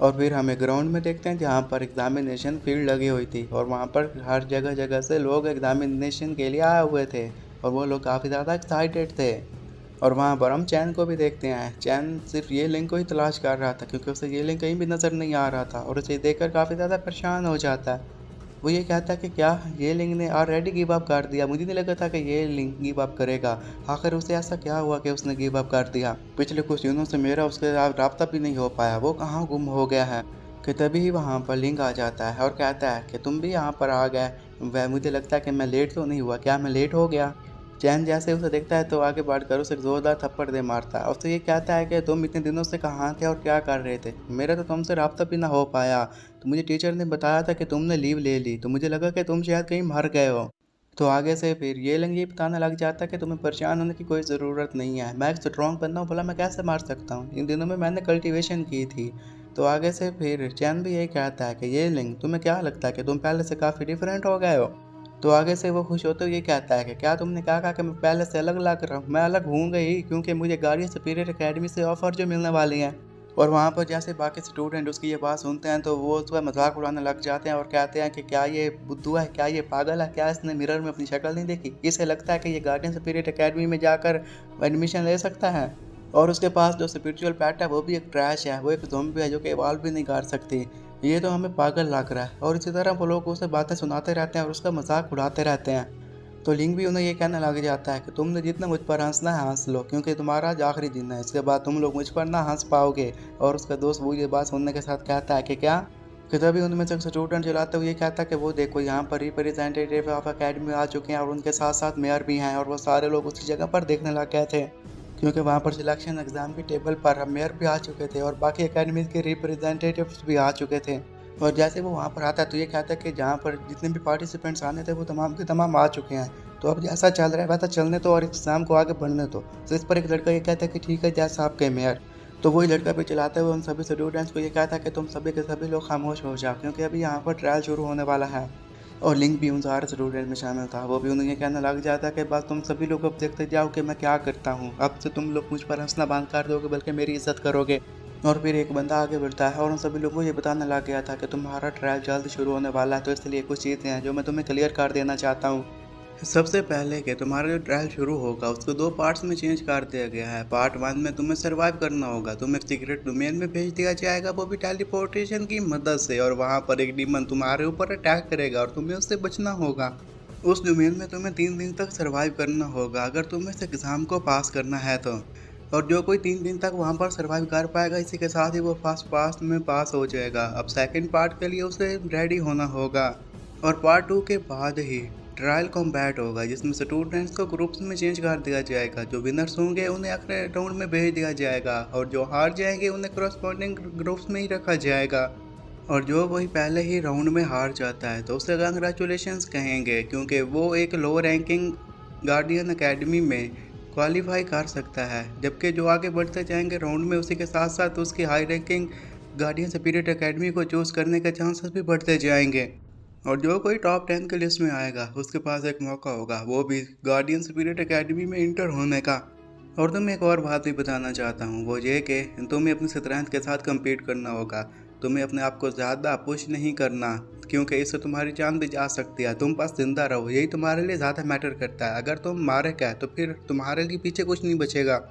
Speaker 1: और फिर हमें ग्राउंड में देखते हैं जहाँ पर एग्जामिनेशन फील्ड लगी हुई थी और वहाँ पर हर जगह जगह से लोग एग्जामिनेशन के लिए आए हुए थे और वो लोग काफ़ी ज़्यादा एक्साइटेड थे। और वहाँ पर हम चैन को भी देखते हैं। चैन सिर्फ ये लिंक को ही तलाश कर रहा था क्योंकि उसे ये लिंक कहीं भी नज़र नहीं आ रहा था और उसे देखकर काफ़ी ज़्यादा परेशान हो जाता है। वो ये कहता है कि क्या ये लिंक ने ऑलरेडी गिव अप कर दिया, मुझे नहीं लगा था कि ये लिंक गिव अप करेगा। आखिर उसे ऐसा क्या हुआ कि उसने गिव अप कर दिया। पिछले कुछ दिनों से मेरा उसके साथ रब्ता भी नहीं हो पाया, वो कहाँ गुम हो गया है। कि तभी वहाँ पर लिंक आ जाता है और कहता है कि तुम भी यहाँ पर आ गए। वह मुझे लगता है कि मैं लेट तो नहीं हुआ, क्या मैं लेट हो गया। चैन जैसे उसे देखता है तो आगे बढ़कर उसे जोरदार थप्पड़ दे मारता है और उसे ये कहता है कि तुम इतने दिनों से कहाँ थे और क्या कर रहे थे। मेरा तो तुमसे राब्ता भी ना हो पाया। तो मुझे टीचर ने बताया था कि तुमने लीव ले ली, तो मुझे लगा कि तुम शायद कहीं मर गए हो। तो आगे से फिर ये लंग ये बताने लग जाता है कि तुम्हें परेशान होने की कोई ज़रूरत नहीं है, मैं एक स्ट्रॉन्ग बंदा हूँ, भला मैं कैसे मार सकता हूँ, इन दिनों में मैंने कल्टीवेशन की थी। तो आगे से फिर चैन भी यही कहता है कि ये लिंग तुम्हें क्या लगता है कि तुम पहले से काफ़ी डिफरेंट हो गए हो। तो आगे से वो खुश होते हुए ये कहता है कि क्या तुमने कहा कि मैं पहले से अलग लग रहा हूँ, मैं अलग हूँगा ही क्योंकि मुझे गार्डियन सुपीरियर एकेडमी से ऑफर जो मिलने वाली है। और वहाँ पर जैसे बाकी स्टूडेंट उसकी ये बात सुनते हैं तो वो उसका मजाक उड़ाने लग जाते हैं और कहते हैं कि क्या ये बुद्धू है, क्या ये पागल है, क्या इसने मिरर में अपनी शक्ल नहीं देखी, इसे लगता है कि ये गार्डियन सुपीरियर एकेडमी में जाकर एडमिशन ले सकता है। और उसके पास जो स्पिरिचुअल पैट है वो भी एक ट्रैश है, वो एक ज़ॉम्बी है जो कि इवॉल्व भी नहीं कर सकती। ये तो हमें पागल लग रहा है। और इसी तरह वो लोग उसे बातें सुनाते रहते हैं और उसका मजाक उड़ाते रहते हैं। तो लिंग भी उन्हें ये कहने लग जाता है कि तुमने जितना मुझ पर हंसना है हंस लो क्योंकि तुम्हारा आज आखिरी दिन है, इसके बाद तुम लोग मुझ पर ना हंस पाओगे। और उसका दोस्त वो ये बात सुनने के साथ कहता है कि क्या। कि तभी उनमें से स्टूडेंट चलाते हुए ये कहता है कि वो देखो यहाँ पर रिप्रेजेंटेटिव ऑफ अकेडमी आ चुके हैं और उनके साथ साथ मेयर भी हैं और वो सारे लोग उसी जगह पर देखने लग गए थे क्योंकि वहाँ पर सिलेक्शन एग्ज़ाम की टेबल पर मेयर भी आ चुके थे और बाकी एकेडमी के रिप्रेजेंटेटिव्स भी आ चुके थे। और जैसे वो वहाँ पर आता है तो ये कहता है कि जहाँ पर जितने भी पार्टिसिपेंट्स आने थे वो तमाम के तमाम आ चुके हैं, तो अब जैसा चल रहा है वैसा चलने दो और एग्ज़ाम को आगे बढ़ने दो। तो इस पर एक लड़का ये कहता है कि ठीक है जैसा आपके मेयर। तो वही लड़का भी चलाते हुए उन सभी स्टूडेंट्स को ये कहता है कि तुम सभी के सभी लोग खामोश हो जाओ क्योंकि अभी यहाँ पर ट्रायल शुरू होने वाला है। और लिंक भी उन सारे स्टूडेंट में शामिल था। वो भी उन्हें ये कहने लग जाता है कि बस तुम सभी लोग अब देखते जाओ कि मैं क्या करता हूँ, अब से तुम लोग मुझ पर हंसना बंद कर दोगे बल्कि मेरी इज्जत करोगे। और फिर एक बंदा आगे बढ़ता है और उन सभी लोगों को ये बताने लग गया था कि तुम्हारा ट्रायल जल्द शुरू होने वाला है, तो इसलिए कुछ चीज़ें हैं जो मैं तुम्हें क्लियर कर देना चाहता हूँ। सबसे पहले कि तुम्हारा जो ट्रायल शुरू होगा उसको 2 पार्ट्स में चेंज कर दिया गया है। पार्ट 1 में तुम्हें सर्वाइव करना होगा, तुम्हें एक सीक्रेट डोमेन में भेज दिया जाएगा, वो भी टेलीपोर्टेशन की मदद से, और वहाँ पर एक डीमन तुम्हारे ऊपर अटैक करेगा और तुम्हें उससे बचना होगा। उस डोमेन में तुम्हें 3 दिन तक सर्वाइव करना होगा अगर तुम्हें इस एग्ज़ाम को पास करना है तो। और जो कोई 3 दिन तक वहाँ पर सर्वाइव कर पाएगा इसी के साथ ही वो फर्स्ट पास में पास हो जाएगा। अब सेकंड पार्ट के लिए उसे रेडी होना होगा। और पार्ट 2 के बाद ही ट्रायल कॉम्बैट होगा जिसमें स्टूडेंट्स को ग्रुप्स में चेंज कर दिया जाएगा। जो विनर्स होंगे उन्हें अगले राउंड में भेज दिया जाएगा और जो हार जाएंगे उन्हें करस्पॉन्डिंग ग्रुप्स में ही रखा जाएगा। और जो वही पहले ही राउंड में हार जाता है तो उसे कंग्रेचुलेशंस कहेंगे क्योंकि वो एक लो रैंकिंग गार्डियन एकेडमी में क्वालिफाई कर सकता है, जबकि जो आगे बढ़ते जाएंगे राउंड में उसी के साथ साथ उसकी high ranking guardian superior academy को चूज़ करने के चांसेस भी बढ़ते जाएंगे। और जो कोई टॉप 10 के लिस्ट में आएगा उसके पास एक मौका होगा वो भी गार्डियन स्पिरिट एकेडमी में इंटर होने का। और तुम्हें एक और बात भी बताना चाहता हूँ, वो ये कि तुम्हें अपनी स्ट्रेंथ के साथ compete करना होगा। तुम्हें अपने आप को ज़्यादा पुश नहीं करना क्योंकि इससे तुम्हारी जान भी जा सकती है। तुम बस जिंदा रहो, यही तुम्हारे लिए ज़्यादा मैटर करता है। अगर तुम मारे गए तो फिर तुम्हारे लिए पीछे कुछ नहीं बचेगा।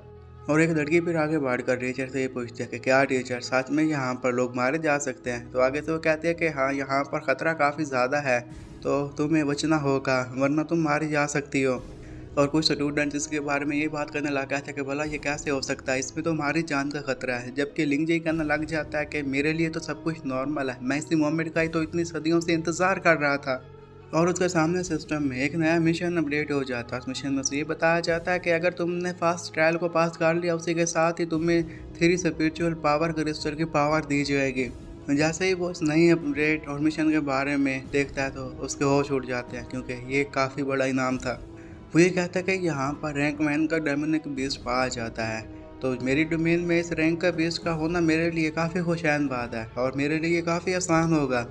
Speaker 1: और एक लड़की फिर आगे बढ़कर टीचर से ये पूछती है कि क्या टीचर सच में यहाँ पर लोग मारे जा सकते हैं। तो आगे से वो कहते हैं कि हाँ यहाँ पर ख़तरा काफ़ी ज़्यादा है, तो तुम्हें बचना होगा वरना तुम मारी जा सकती हो। और कुछ स्टूडेंट्स इसके बारे में ये बात करने लगा था कि भला ये कैसे हो सकता है, इसमें तो हमारी जान का खतरा है। जबकि लिंग जी कहने लग जाता है कि मेरे लिए तो सब कुछ नॉर्मल है, मैं इसी मोमेंट का ही तो इतनी सदियों से इंतज़ार कर रहा था। और उसके सामने सिस्टम में एक नया मिशन अपडेट हो जाता है। उस मिशन में से ये बताया जाता है कि अगर तुमने फास्ट ट्रायल को पास कर लिया, उसी के साथ ही तुम्हें 3 स्पिरिचुअल पावर क्रिस्टल की पावर दी जाएगी। जैसे ही वो इस नई अपडेट और मिशन के बारे में देखता है तो उसके होश उड़ जाते हैं, क्योंकि ये काफ़ी बड़ा इनाम था। वो ये कहता है कि यहाँ पर रैंक मैन का डेमोनिक बीस्ट पाया जाता है, तो मेरी डोमेन में इस रैंक का बीस्ट का होना मेरे लिए काफ़ी खुशैन बात है और मेरे लिए काफ़ी आसान होगा।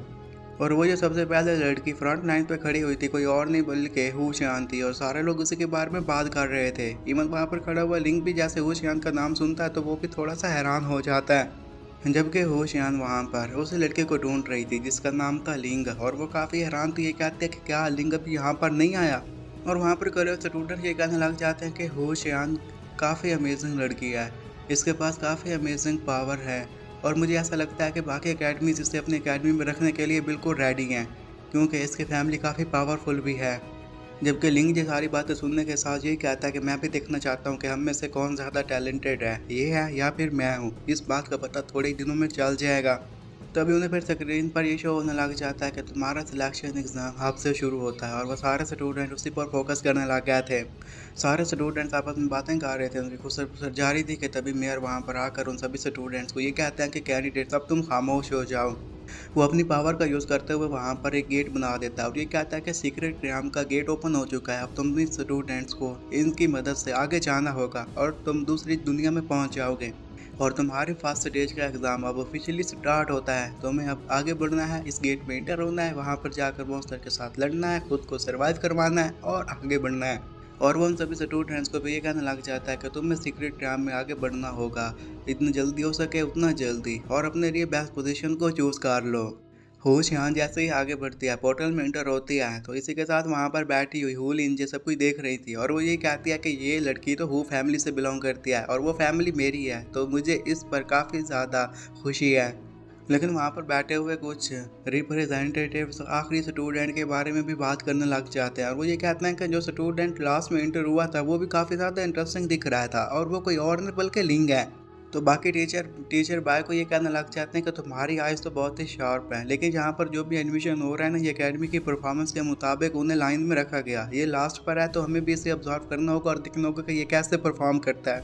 Speaker 1: और वो जो सबसे पहले लड़की फ्रंट लाइन पे खड़ी हुई थी कोई और नहीं बल्कि हू शियान थी, और सारे लोग उसी के बारे में बात कर रहे थे। इवन वहाँ पर खड़ा हुआ लिंग भी जैसे हू शियान का नाम सुनता है तो वो भी थोड़ा सा हैरान हो जाता है। जबकि हू शियान वहाँ पर उस लड़के को ढूंढ रही थी जिसका नाम था लिंग, और वो काफ़ी हैरान थी। ये कहते हैं कि क्या लिंग अभी यहाँ पर नहीं आया। और वहाँ पर कई स्टूडेंट ये कहने लग जाते हैं कि हू शियान काफ़ी अमेजिंग लड़की है, इसके पास काफ़ी अमेजिंग पावर है, और मुझे ऐसा लगता है कि बाकी अकेडमीज इसे अपनी अकेडमी में रखने के लिए बिल्कुल रेडी हैं, क्योंकि इसकी फैमिली काफ़ी पावरफुल भी है। जबकि लिंग ये सारी बातें सुनने के साथ यही कहता है कि मैं भी देखना चाहता हूँ कि हम में से कौन ज़्यादा टैलेंटेड है, ये है या फिर मैं हूँ। इस बात का पता थोड़े ही दिनों में चल जाएगा। तभी उन्हें फिर स्क्रीन पर ये शो होने लग जाता है कि तुम्हारा सिलेक्शन एग्ज़ाम अब से शुरू होता है, और वह सारे स्टूडेंट उसी पर फोकस करने लग गए थे। सारे स्टूडेंट्स आपस में बातें कर रहे थे, उनकी खुसर फुसर जारी थी कि तभी मेयर वहाँ पर आकर उन सभी स्टूडेंट्स को ये कहते हैं कि कैंडिडेट्स अब तुम खामोश हो जाओ। वो अपनी पावर का यूज़ करते हुए वहाँ पर एक गेट बना देता है और ये कहता है कि सीक्रेट रैम का गेट ओपन हो चुका है, अब तुम भी स्टूडेंट्स को इनकी मदद से आगे जाना होगा और तुम दूसरी दुनिया में पहुँच जाओगे। और तुम्हारे फर्स्ट स्टेज का एग्ज़ाम अब ऑफिशियली स्टार्ट होता है। तुम्हें अब आगे बढ़ना है, इस गेट में एंटर होना है, वहाँ पर जाकर मॉन्स्टर के साथ लड़ना है, खुद को सर्वाइव करवाना है और आगे बढ़ना है। और वो उन सभी स्टूडेंट्स को भी ये कहने लग जाता है कि तुम्हें सीक्रेट रैम में आगे बढ़ना होगा, इतना जल्दी हो सके उतना जल्दी, और अपने लिए बेस्ट पोजीशन को चूज़ कर लो। होश यहाँ जैसे ही आगे बढ़ती है, पोर्टल में एंटर होती है, तो इसी के साथ वहाँ पर बैठी हुई हू लिन जे सब कुछ देख रही थी, और वो ये कहती है कि ये लड़की तो हू फैमिली से बिलोंग करती है और वो फैमिली मेरी है, तो मुझे इस पर काफ़ी ज़्यादा खुशी है। लेकिन वहाँ पर बैठे हुए कुछ रिप्रेजेंटेटिव्स आखिरी स्टूडेंट के बारे में भी बात करने लग जाते हैं, और वो ये कहते हैं कि जो स्टूडेंट लास्ट में इंटर हुआ था वो भी काफ़ी ज़्यादा इंटरेस्टिंग दिख रहा था, और वो कोई और नहीं बल्कि लिंग है। तो बाकी टीचर बाय को ये कहने लग जाते हैं कि तुम्हारी आइज़ तो बहुत ही शार्प है, लेकिन यहाँ पर जो भी एडमिशन हो रहा है ना, ये एकेडमी की परफॉर्मेंस के मुताबिक उन्हें लाइन में रखा गया। ये लास्ट पर है तो हमें भी इसे ऑब्जर्व करना होगा और देखना होगा कि ये कैसे परफॉर्म करता है।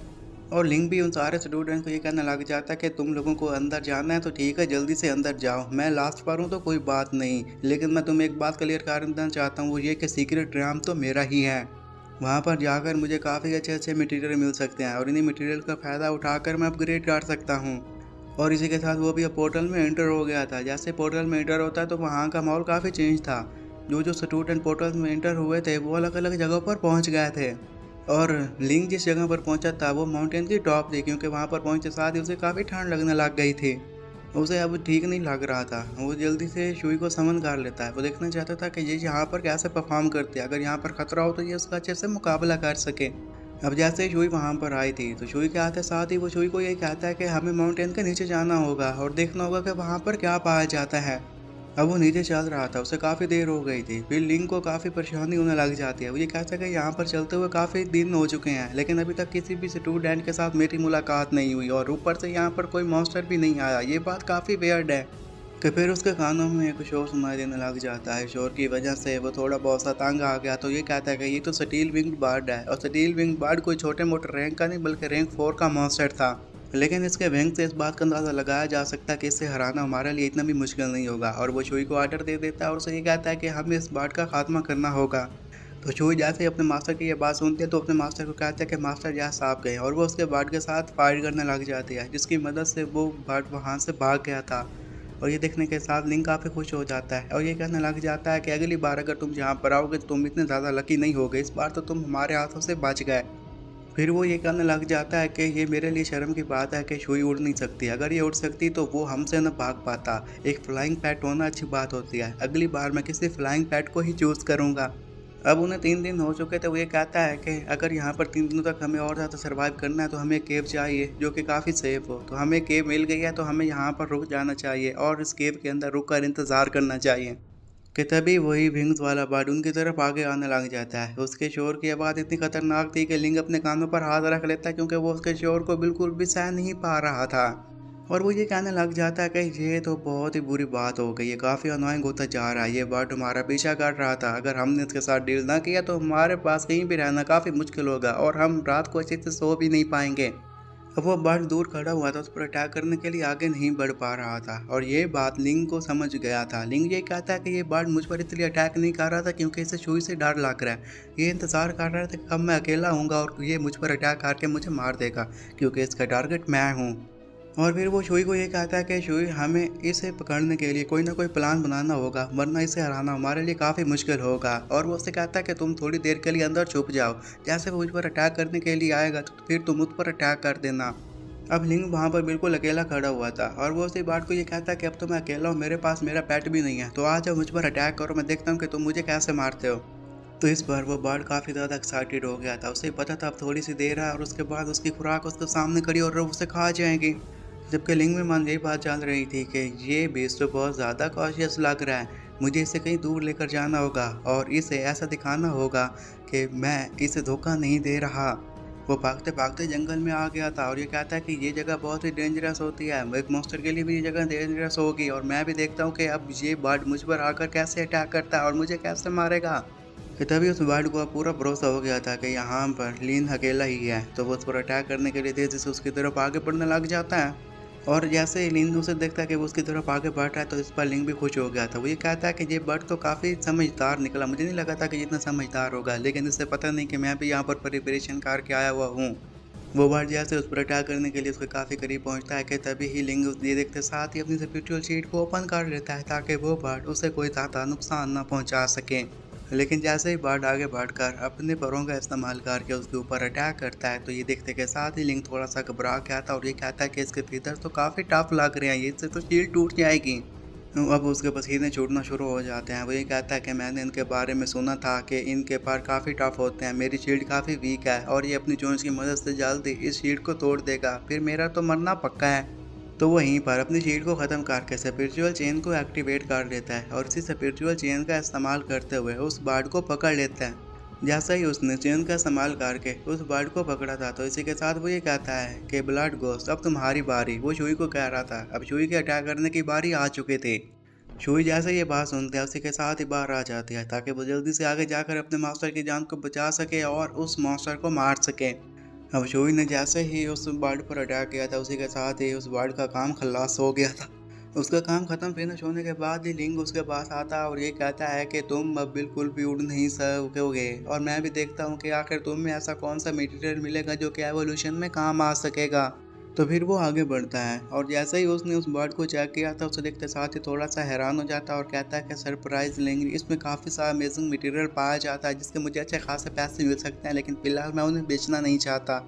Speaker 1: और लिंग भी उन सारे स्टूडेंट्स को ये कहने लग जाता है कि तुम लोगों को अंदर जाना है तो ठीक है, जल्दी से अंदर जाओ, मैं लास्ट पर हूँ तो कोई बात नहीं, लेकिन मैं तुम्हें एक बात क्लियर कर देना चाहता हूँ, वो ये कि सीक्रेट रैम तो मेरा ही है। वहाँ पर जाकर मुझे काफ़ी अच्छे अच्छे मटेरियल मिल सकते हैं और इन्हीं मटेरियल का फ़ायदा उठाकर मैं अपग्रेड कर सकता हूँ। और इसी के साथ वो भी अब पोर्टल में एंटर हो गया था। जैसे पोर्टल में एंटर होता है तो वहाँ का माहौल काफ़ी चेंज था। जो स्टूडेंट पोर्टल में एंटर हुए थे वो अलग अलग जगह पर पहुँच गए थे, और लिंग जिस जगह पर पहुँचा था वो माउंटेन की टॉप थी, क्योंकि वहाँ पर पहुँचते साथ ही उसे काफ़ी ठंड लगने लग गई थी। उसे अब ठीक नहीं लग रहा था, वो जल्दी से शुई को समन कर लेता है। वो देखना चाहता था कि ये यहाँ पर कैसे परफॉर्म करते हैं, अगर यहाँ पर खतरा हो तो ये उसका अच्छे से मुकाबला कर सके। अब जैसे ही शुई वहाँ पर आई थी तो शुई के आते साथ ही वो शुई को ये कहता है कि हमें माउंटेन के नीचे जाना होगा और देखना होगा कि वहाँ पर क्या पाया जाता है। अब वो नीचे चल रहा था, उसे काफ़ी देर हो गई थी। फिर लिंग को काफ़ी परेशानी होने लग जाती है। वो ये कहता है कि यहाँ पर चलते हुए काफ़ी दिन हो चुके हैं, लेकिन अभी तक किसी भी स्टूडेंट के साथ मेरी मुलाकात नहीं हुई, और ऊपर से यहाँ पर कोई मॉन्स्टर भी नहीं आया। ये बात काफ़ी वियर्ड है। कि फिर उसके कानों में एक शोर सुनाई देने लग जाता है। शोर की वजह से वो थोड़ा बहुत सा तंग आ गया, तो ये कहता है कि ये तो स्टील विंग्ड बर्ड है, और स्टील विंग्ड बर्ड कोई छोटे मोटे रैंक का नहीं बल्कि रैंक 4 का मॉन्स्टर था। लेकिन इसके विंग से इस बात का अंदाज़ा लगाया जा सकता है कि इसे हराना हमारे लिए इतना भी मुश्किल नहीं होगा। और वो शुई को ऑर्डर दे देता है और उसे ये कहता है कि हमें इस बर्ड का खात्मा करना होगा। तो शुई जैसे ही अपने मास्टर की ये बात सुनती है तो अपने मास्टर को कहता है कि मास्टर यहाँ साफ गए, और वो उसके बर्ड के साथ फाइट करने लग जाती है, जिसकी मदद से वो बर्ड वहाँ से भाग गया था। और ये देखने के साथ लिंग काफ़ी खुश हो जाता है और ये कहने लग जाता है कि अगली बार अगर तुम यहाँ पर आओगे तो तुम इतने ज़्यादा लकी नहीं होगे, इस बार तो तुम हमारे हाथों से बच गए। फिर वो ये कहने लग जाता है कि ये मेरे लिए शर्म की बात है कि शुई उड़ नहीं सकती, अगर ये उड़ सकती तो वो हमसे न भाग पाता। एक फ्लाइंग पैट होना अच्छी बात होती है, अगली बार मैं किसी फ्लाइंग पैट को ही चूज़ करूँगा। अब उन्हें 3 दिन हो चुके थे। वो ये कहता है कि अगर यहाँ पर 3 दिनों तक हमें और ज़्यादा सर्वाइव करना है तो हमें केव चाहिए जो कि काफ़ी सेफ हो। तो हमें केव मिल गई है, तो हमें यहाँ पर रुक जाना चाहिए और इस केव के अंदर रुक कर इंतज़ार करना चाहिए। कि तभी वही विंग्स वाला बर्ड उनकी तरफ आगे आने लग जाता है। उसके शोर की आवाज़ इतनी खतरनाक थी कि लिंग अपने कानों पर हाथ रख लेता है, क्योंकि वो उसके शोर को बिल्कुल भी सह नहीं पा रहा था। और वो ये कहने लग जाता है कि ये तो बहुत ही बुरी बात हो गई, ये काफ़ी अनोइंग होता जा रहा है, ये बर्ड हमारा पीछा कर रहा था, अगर हमने इसके साथ डील ना किया तो हमारे पास कहीं भी रहना काफ़ी मुश्किल होगा और हम रात को अच्छे से सो भी नहीं पाएंगे। अब वो बर्ड दूर खड़ा हुआ था, उस पर अटैक करने के लिए आगे नहीं बढ़ पा रहा था और ये बात लिंग को समझ गया था। लिंग ये कहता है कि ये बर्ड मुझ पर इसलिए अटैक नहीं कर रहा था क्योंकि इसे सुई से डर लग रहा है। ये इंतज़ार कर रहा था कि कब मैं अकेला हूँगा और ये मुझ पर अटैक करके मुझे मार देगा, क्योंकि इसका टारगेट मैं हूँ। और फिर वो शुई को ये कहता है कि शुई, हमें इसे पकड़ने के लिए कोई ना कोई प्लान बनाना होगा, वरना इसे हराना हमारे लिए काफ़ी मुश्किल होगा। और वो उससे कहता है कि तुम थोड़ी देर के लिए अंदर छुप जाओ, जैसे वो मुझ पर अटैक करने के लिए आएगा तो फिर तुम उस पर अटैक कर देना। अब लिंग वहाँ पर बिल्कुल अकेला खड़ा हुआ था और वो उसी बात को ये कहता है कि अब तो मैं अकेला हूँ, मेरे पास मेरा पेट भी नहीं है, तो आ जाओ मुझ पर अटैक करो, मैं देखता हूँ कि तुम मुझे कैसे मारते हो। तो इस बार वो बर्ड काफ़ी ज़्यादा एक्साइटेड हो गया था, उसे पता था अब थोड़ी सी देर है और उसके बाद उसकी खुराक उसके सामने खड़ी और उसे खा जाएगी। जबकि लिंग में मन यही बात जान रही थी कि ये बेस तो बहुत ज़्यादा कॉशियस लग रहा है, मुझे इसे कहीं दूर लेकर जाना होगा और इसे ऐसा दिखाना होगा कि मैं इसे धोखा नहीं दे रहा। वो भागते भागते जंगल में आ गया था और ये कहता है कि ये जगह बहुत ही डेंजरस होती है, एक मॉन्स्टर के लिए भी ये जगह डेंजरस होगी और मैं भी देखता हूँ कि अब ये बर्ड मुझ पर आकर कैसे अटैक करता है और मुझे कैसे मारेगा। कि तभी उस बर्ड को पूरा भरोसा हो गया था कि यहाँ पर लीन अकेला ही है, तो वो उस पर अटैक करने के लिए तेजी से उसकी तरफ आगे बढ़ने लग जाता है। और जैसे ही लिंग उसे देखता है कि वो उसकी तरफ आगे बढ़ रहा है तो इस पर लिंग भी खुश हो गया था। वो ये कहता है कि ये बर्ड तो काफ़ी समझदार निकला, मुझे नहीं लगा था कि जितना समझदार होगा, लेकिन इससे पता नहीं कि मैं भी यहाँ पर प्रिपरेशन करके आया हुआ हूँ। वो बर्ड जैसे उस पर अटैक करने के लिए उसके काफ़ी करीब पहुँचता है कि तभी ही लिंग ये देखते साथ ही अपनी स्पिरिचुअल शीट को ओपन कर लेता है ताकि वो बर्ड उसे कोई ज़्यादा नुकसान ना पहुँचा सके। लेकिन जैसे ही बर्ड आगे बढ़कर अपने परों का इस्तेमाल करके उसके ऊपर अटैक करता है तो ये देखते के साथ ही लिंग थोड़ा सा घबरा गया था और ये कहता है कि इसके फीचर तो काफ़ी टफ लग रहे हैं, ये इससे तो शील्ड टूट जाएगी। अब उसके पसीने छूटना शुरू हो जाते हैं। वो ये कहता है कि मैंने इनके बारे में सुना था कि इनके पर काफ़ी टफ होते हैं, मेरी शील्ड काफ़ी वीक है और ये अपनी चोंच की मदद से जल्दी इस शील्ड को तोड़ देगा, फिर मेरा तो मरना पक्का है। तो वहीं पर अपनी शील्ड को ख़त्म करके स्पिरिचुअल चेन को एक्टिवेट कर लेता है और इसी स्पिरिचुअल चेन का इस्तेमाल करते हुए उस बर्ड को पकड़ लेता है। जैसा ही उसने चेन का इस्तेमाल करके उस बर्ड को पकड़ा था तो इसी के साथ वो ये कहता है कि ब्लड गोस्ट, अब तुम्हारी बारी। वो शुई को कह रहा था, अब शुई के अटैक करने की बारी आ चुके थे। शुई जैसे ये बात सुनते हैं उसी के साथ ही बाहर आ जाती है ताकि वो जल्दी से आगे जाकर अपने मास्टर की जान को बचा सके और उस मास्टर को मार सके। अब शोई ने जैसे ही उस बर्ड पर अटैक किया था उसी के साथ ही उस बर्ड का काम खल्लास हो गया था। उसका काम खत्म फिनिश होने के बाद ही लिंग उसके पास आता है और ये कहता है कि तुम अब बिल्कुल भी उड़ नहीं सकोगे और मैं भी देखता हूँ कि आखिर तुम में ऐसा कौन सा मटेरियल मिलेगा जो कि एवोल्यूशन में काम आ सकेगा। तो फिर वो आगे बढ़ता है और जैसे ही उसने उस बर्ड को चेक किया था उसे देखते साथ ही थोड़ा सा हैरान हो जाता है और कहता है कि सरप्राइज लेंगे, इसमें काफ़ी सारा अमेजिंग मटेरियल पाया जाता है जिसके मुझे अच्छे खासे पैसे मिल सकते हैं, लेकिन फिलहाल मैं उन्हें बेचना नहीं चाहता।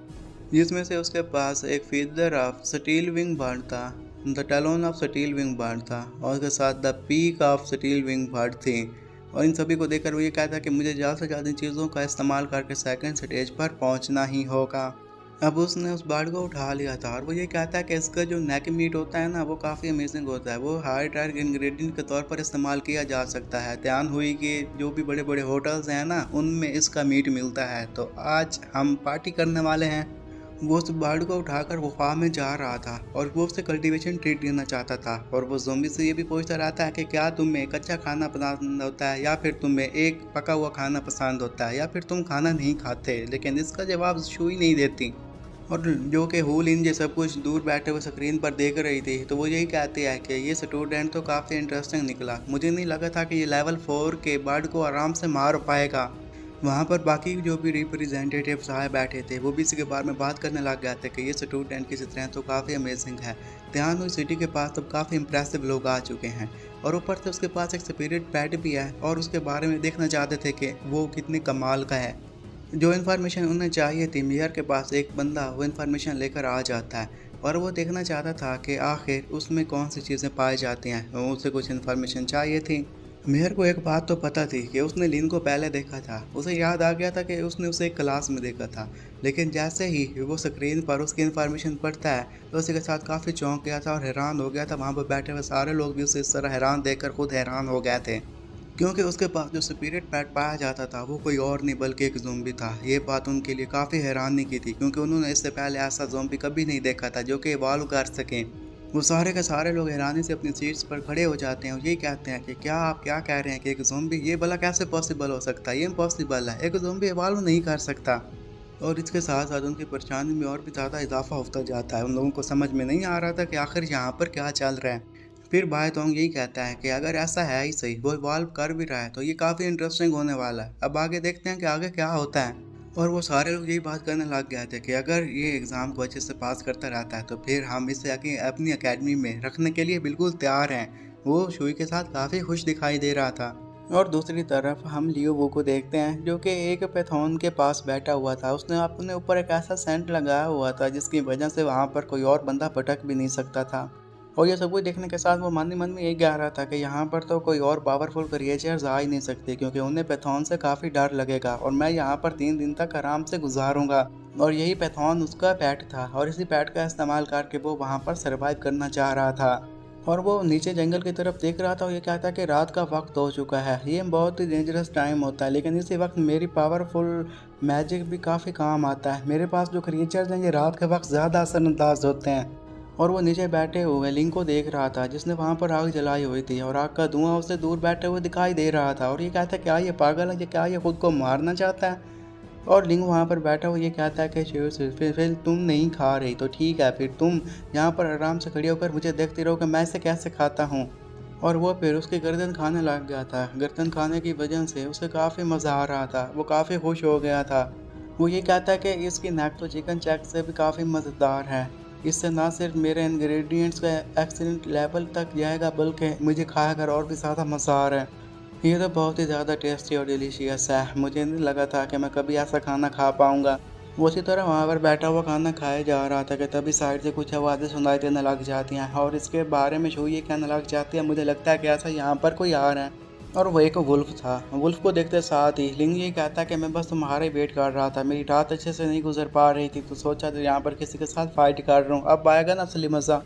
Speaker 1: जिसमें से उसके पास एक feather of steel wing bird था, the talon of steel wing bird था और उसके साथ the beak of steel wing bird थी। और इन सभी को देखकर वो ये कहता है कि मुझे ज़्यादा से ज़्यादा चीज़ों का इस्तेमाल करके सेकंड स्टेज पर पहुंचना ही होगा। अब उसने उस बर्ड को उठा लिया था और वो ये कहता है कि इसका जो नेक मीट होता है ना वो काफ़ी अमेजिंग होता है, वो हाई टायर इंग्रेडिएंट के तौर पर इस्तेमाल किया जा सकता है। ध्यान हुई कि जो भी बड़े बड़े होटल्स हैं ना उनमें इसका मीट मिलता है, तो आज हम पार्टी करने वाले हैं। वो उस बर्ड को उठाकर गुफा में जा रहा था और वो उससे कल्टीवेशन ट्रीट लेना चाहता था और वो ज़ोंबी से ये भी पूछता रहता है कि क्या तुम्हें कच्चा खाना पसंद होता है या फिर तुम्हें एक पका हुआ खाना पसंद होता है या फिर तुम खाना नहीं खाते, लेकिन इसका जवाब शुई नहीं देती। और जो कि हुलिन ये सब कुछ दूर बैठे हुए स्क्रीन पर देख रही थी तो वो यही कहती है कि ये स्टूडेंट तो काफ़ी इंटरेस्टिंग निकला, मुझे नहीं लगा था कि ये लेवल 4 के बर्ड को आराम से मार पाएगा। वहाँ पर बाकी जो भी रिप्रेजेंटेटिव्स आए बैठे थे वो भी इसी के बारे में बात करने लग गए थे कि ये स्टूडेंट की स्ट्रेंथ तो काफ़ी अमेजिंग है। ध्यान हुई सिटी के पास तब काफ़ी इंप्रेसिव लोग आ चुके हैं और ऊपर से उसके पास एक स्पिरिट पैट भी है और उसके बारे में देखना चाहते थे कि वो कितने कमाल का है। जो इन्फॉर्मेशन उन्हें चाहिए थी मेयर के पास एक बंदा वो इन्फॉर्मेशन लेकर आ जाता है और वो देखना चाहता था कि आखिर उसमें कौन सी चीज़ें पाई जाती हैं, उसे कुछ इन्फॉर्मेशन चाहिए थी। मेयर को एक बात तो पता थी कि उसने लिन को पहले देखा था, उसे याद आ गया था कि उसने उसे एक क्लास में देखा था, लेकिन जैसे ही वो स्क्रीन पर उसकी इन्फॉर्मेशन पढ़ता है तो उसी के साथ काफ़ी चौंक गया था और हैरान हो गया था। वहाँ पर बैठे हुए सारे लोग भी उसे इस तरह हैरान देखकर खुद हैरान हो गए थे। क्योंकि उसके पास जो स्पिरिट पैट पाया जाता था वो कोई और नहीं बल्कि एक ज़ॉम्बी था। ये बात उनके लिए काफ़ी हैरानी की थी, क्योंकि उन्होंने इससे पहले ऐसा ज़ॉम्बी कभी नहीं देखा था जो कि इवॉल्व कर सकें। वो सारे के सारे लोग हैरानी से अपनी सीट्स पर खड़े हो जाते हैं और यही कहते हैं कि क्या आप क्या कह रहे हैं कि एक ज़ॉम्बी, ये भला कैसे पॉसिबल हो सकता है? ये इम्पॉसिबल है, एक ज़ॉम्बी इवॉल्व नहीं कर सकता। और इसके साथ साथ उनकी परेशानी में और भी ज़्यादा इजाफा होता जाता है। उन लोगों को समझ में नहीं आ रहा था कि आखिर यहाँ पर क्या चल रहा है। फिर बायतोंग यही कहता है कि अगर ऐसा है ही सही, वो इवॉल्व कर भी रहा है, तो ये काफ़ी इंटरेस्टिंग होने वाला है। अब आगे देखते हैं कि आगे क्या होता है। और वो सारे लोग यही बात करने लग गए थे कि अगर ये एग्ज़ाम को अच्छे से पास करता रहता है तो फिर हम इसे अपनी अकेडमी में रखने के लिए बिल्कुल तैयार हैं। वो शुई के साथ काफ़ी खुश दिखाई दे रहा था। और दूसरी तरफ हम लियो वो को देखते हैं जो कि एक पैथॉन के पास बैठा हुआ था। उसने अपने ऊपर एक ऐसा सेंट लगाया हुआ था जिसकी वजह से वहाँ पर कोई और बंदा भटक भी नहीं सकता था। और ये सब कुछ देखने के साथ वो मन ही मन में यही कह रहा था कि यहाँ पर तो कोई और पावरफुल क्रिएचर्स आ ही नहीं सकते, क्योंकि उन्हें पैथॉन से काफ़ी डर लगेगा और मैं यहाँ पर 3 दिन तक आराम से गुजारूंगा। और यही पैथॉन उसका पैट था और इसी पैट का इस्तेमाल करके वो वहाँ पर सर्वाइव करना चाह रहा था। और वो नीचे जंगल की तरफ देख रहा था और ये कहता कि रात का वक्त हो चुका है, ये बहुत ही डेंजरस टाइम होता है, लेकिन इसी वक्त मेरी पावरफुल मैजिक भी काफ़ी काम आता है। मेरे पास जो क्रिएचर्स हैं ये रात के वक्त ज़्यादा असरअंदाज होते हैं। और वो नीचे बैठे हुए लिंक को देख रहा था जिसने वहाँ पर आग जलाई हुई थी और आग का धुआं उससे दूर बैठे हुए दिखाई दे रहा था। और ये कहता है क्या ये पागल है, ये क्या ये खुद को मारना चाहता है? और लिंग वहाँ पर बैठा हुआ ये कहता है कि शिव से फिर तुम नहीं खा रही तो ठीक है, फिर तुम यहाँ पर आराम से खड़ी होकर मुझे देखती रहो कि मैं इसे कैसे खाता हूँ। और वो फिर उसकी गर्दन खाने लग गया था। गर्दन खाने की वजह से उसे काफ़ी मज़ा आ रहा था, वो काफ़ी खुश हो गया था। वो ये कहता है कि इसकी नेक तो चिकन चैक से भी काफ़ी मज़ेदार है। इससे ना सिर्फ मेरे इंग्रेडिएंट्स का एक्सीलेंट लेवल तक जाएगा बल्कि मुझे खाकर और भी ज़्यादा मज़ा आ रहा है। ये तो बहुत ही ज़्यादा टेस्टी और डिलीशियस है। मुझे नहीं लगा था कि मैं कभी ऐसा खाना खा पाऊँगा। वो उसी तरह वहाँ पर बैठा हुआ खाना खाया जा रहा था कि तभी साइड से कुछ आवाज़ें सुनाई देने लग जाती हैं और इसके बारे में शो ये कहने लग जाती है, मुझे लगता है कि ऐसा यहाँ पर कोई आ रहा है। और वो एक वुल्फ था। वुल्फ को देखते साथ ही लिंग ये कहता कि मैं बस तुम्हारा ही वेट कर रहा था, मेरी रात अच्छे से नहीं गुजर पा रही थी तो सोचा तो यहाँ पर किसी के साथ फाइट कर रहा हूँ, अब आएगा ना असली मज़ा।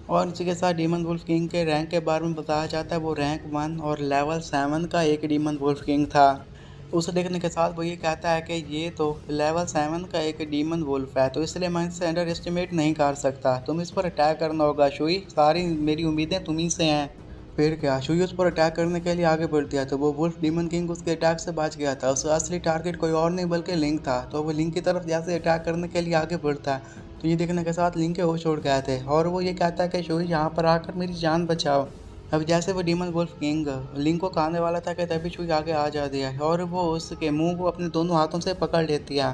Speaker 1: और इसी के साथ डीमन वुल्फ किंग के रैंक के बारे में बताया जाता है। वो रैंक 1 और लेवल 7 का एक डीमन वुल्फ किंग था। उसे देखने के साथ वो ये कहता है कि ये तो लेवल 7 का एक डीमन वुल्फ है, तो इसलिए मैं इसे अंडर एस्टिमेट नहीं कर सकता। तुम इस पर अटैक करना होगा शुई, सारी मेरी उम्मीदें तुम्ही से हैं। फिर क्या, शुई उस पर अटैक करने के लिए आगे बढ़ गया तो वो वुल्फ डीमन किंग उसके अटैक से बच गया था। उसका असली टारगेट कोई और नहीं बल्कि लिंक था। तो वो लिंक की तरफ जैसे अटैक करने के लिए आगे बढ़ता है तो ये देखने के साथ लिंक के होश उड़ गए थे और वो ये कहता है कि शुई यहाँ पर आकर मेरी जान बचाओ। अब जैसे वो डीमन वुल्फ किंग लिंक को खाने वाला था कि तभी शुई आगे आ जाती है और वो उसके मुंह को अपने दोनों हाथों से पकड़ लेती है।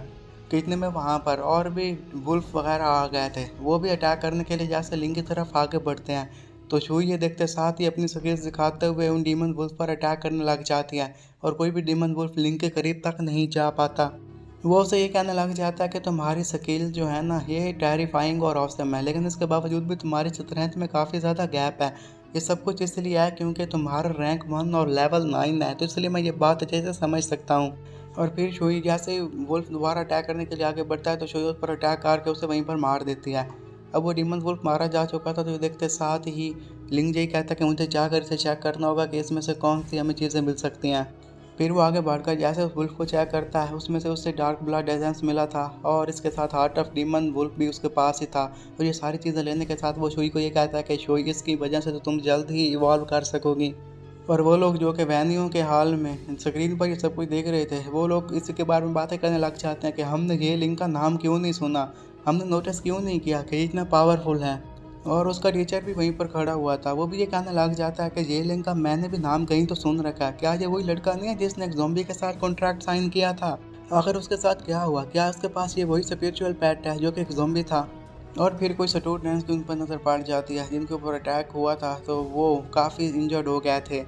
Speaker 1: कि इतने में वहाँ पर और भी वुल्फ वगैरह आ गए थे, वो भी अटैक करने के लिए जैसे लिंक की तरफ आगे बढ़ते हैं तो शुई ये देखते साथ ही अपनी स्किल्स दिखाते हुए उन डीमन वुल्फ पर अटैक करने लग जाती है और कोई भी डीमन वुल्फ लिंक के करीब तक नहीं जा पाता। वो उसे ये कहने लग जाता है कि तुम्हारी स्किल जो है ना ये टेरिफाइंग और ऑसम है, लेकिन इसके बावजूद भी तुम्हारी स्ट्रेंथ में काफ़ी ज़्यादा गैप है। ये सब कुछ इसलिए है क्योंकि तुम्हारा रैंक 1 और लेवल 9 है, तो इसलिए मैं ये बात अच्छे से समझ सकता हूँ। और फिर शुई जैसे वुल्फ दोबारा अटैक करने के लिए आगे बढ़ता है तो शुई उस पर अटैक करके उसे वहीं पर मार देती है। अब वो डीमन वुल्फ मारा जा चुका था तो ये देखते साथ ही लिंग जई कहता है कि मुझे जाकर इसे चेक करना होगा कि इसमें से कौन सी हमें चीज़ें मिल सकती हैं। फिर वो आगे बढ़कर जैसे उस वुल्फ को चेक करता है उसमें से उससे डार्क ब्लड एसेंस मिला था और इसके साथ हार्ट ऑफ डीमन वुल्फ भी उसके पास ही था। और ये सारी चीज़ें लेने के साथ वो शुई को ये कहता है कि शुई इसकी वजह से तो तुम जल्द ही इवॉल्व कर सकोगी। और वो लोग जो कि वैनियों के हाल में स्क्रीन पर ये सब कुछ देख रहे थे वो लोग इसी के बारे में बातें करने लग जाते हैं कि हमने ये लिंक का नाम क्यों नहीं सुना, हमने नोटिस क्यों नहीं किया कि इतना पावरफुल है। और उसका टीचर भी वहीं पर खड़ा हुआ था, वो भी ये कहने लग जाता है कि ये लिंक का मैंने भी नाम कहीं तो सुन रखा है, क्या ये वही लड़का नहीं है जिसने एक ज़ॉम्बी के साथ कॉन्ट्रैक्ट साइन किया था? आखिर उसके साथ क्या हुआ, क्या उसके पास ये वही स्पिरिचुअल पेट है जो कि एक ज़ॉम्बी था? और फिर कोई स्टूडेंट्स की उन पर नज़र पड़ जाती है जिनके ऊपर अटैक हुआ था तो वो काफ़ी इंजर्ड हो गए थे।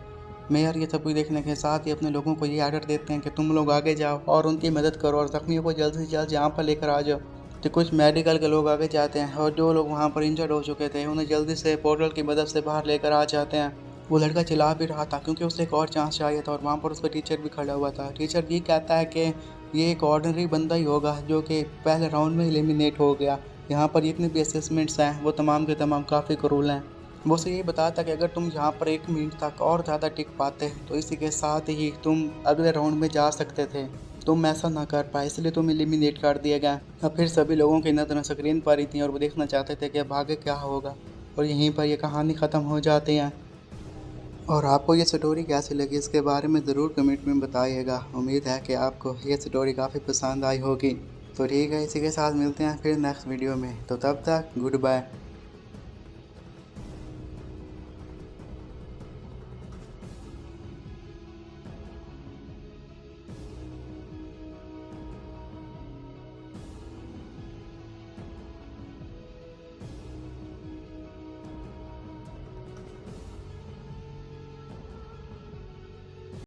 Speaker 1: मेयर ये सब कुछ देखने के साथ ही अपने लोगों को ये आर्डर देते हैं कि तुम लोग आगे जाओ और उनकी मदद करो और ज़ख्मियों को जल्द से जल्द यहाँ पर लेकर आ जाओ। तो कुछ मेडिकल के लोग आगे जाते हैं और जो लोग वहाँ पर इंजर्ड हो चुके थे उन्हें जल्दी से पोर्टल की मदद से बाहर लेकर आ जाते हैं। वो लड़का चिल्ला भी रहा था क्योंकि उसे एक और चांस चाहिए था और वहाँ पर उसका टीचर भी खड़ा हुआ था। टीचर ये कहता है कि ये एक ऑर्डिनरी बंदा ही होगा जो कि पहले राउंड में एलिमिनेट हो गया। यहाँ पर जितने भी असेसमेंट्स हैं वो तमाम के तमाम काफ़ी क्रूल हैं। वो उसे यही बताया था कि अगर तुम यहाँ पर 1 मिनट तक और ज़्यादा टिक पाते तो इसी के साथ ही तुम अगले राउंड में जा सकते थे। तुम ऐसा ना कर पाए, इसलिए तुम एलिमिनेट कर दिया गया। अब फिर सभी लोगों की नज़रें स्क्रीन पर ही थी और वो देखना चाहते थे कि अब आगे क्या होगा। और यहीं पर यह कहानी ख़त्म हो जाती है। और आपको ये स्टोरी कैसी लगी इसके बारे में ज़रूर कमेंट में बताइएगा। उम्मीद है कि आपको ये स्टोरी काफ़ी पसंद आई होगी। तो ठीक है, इसी के साथ मिलते हैं फिर नेक्स्ट वीडियो में। तो तब तक गुड बाय।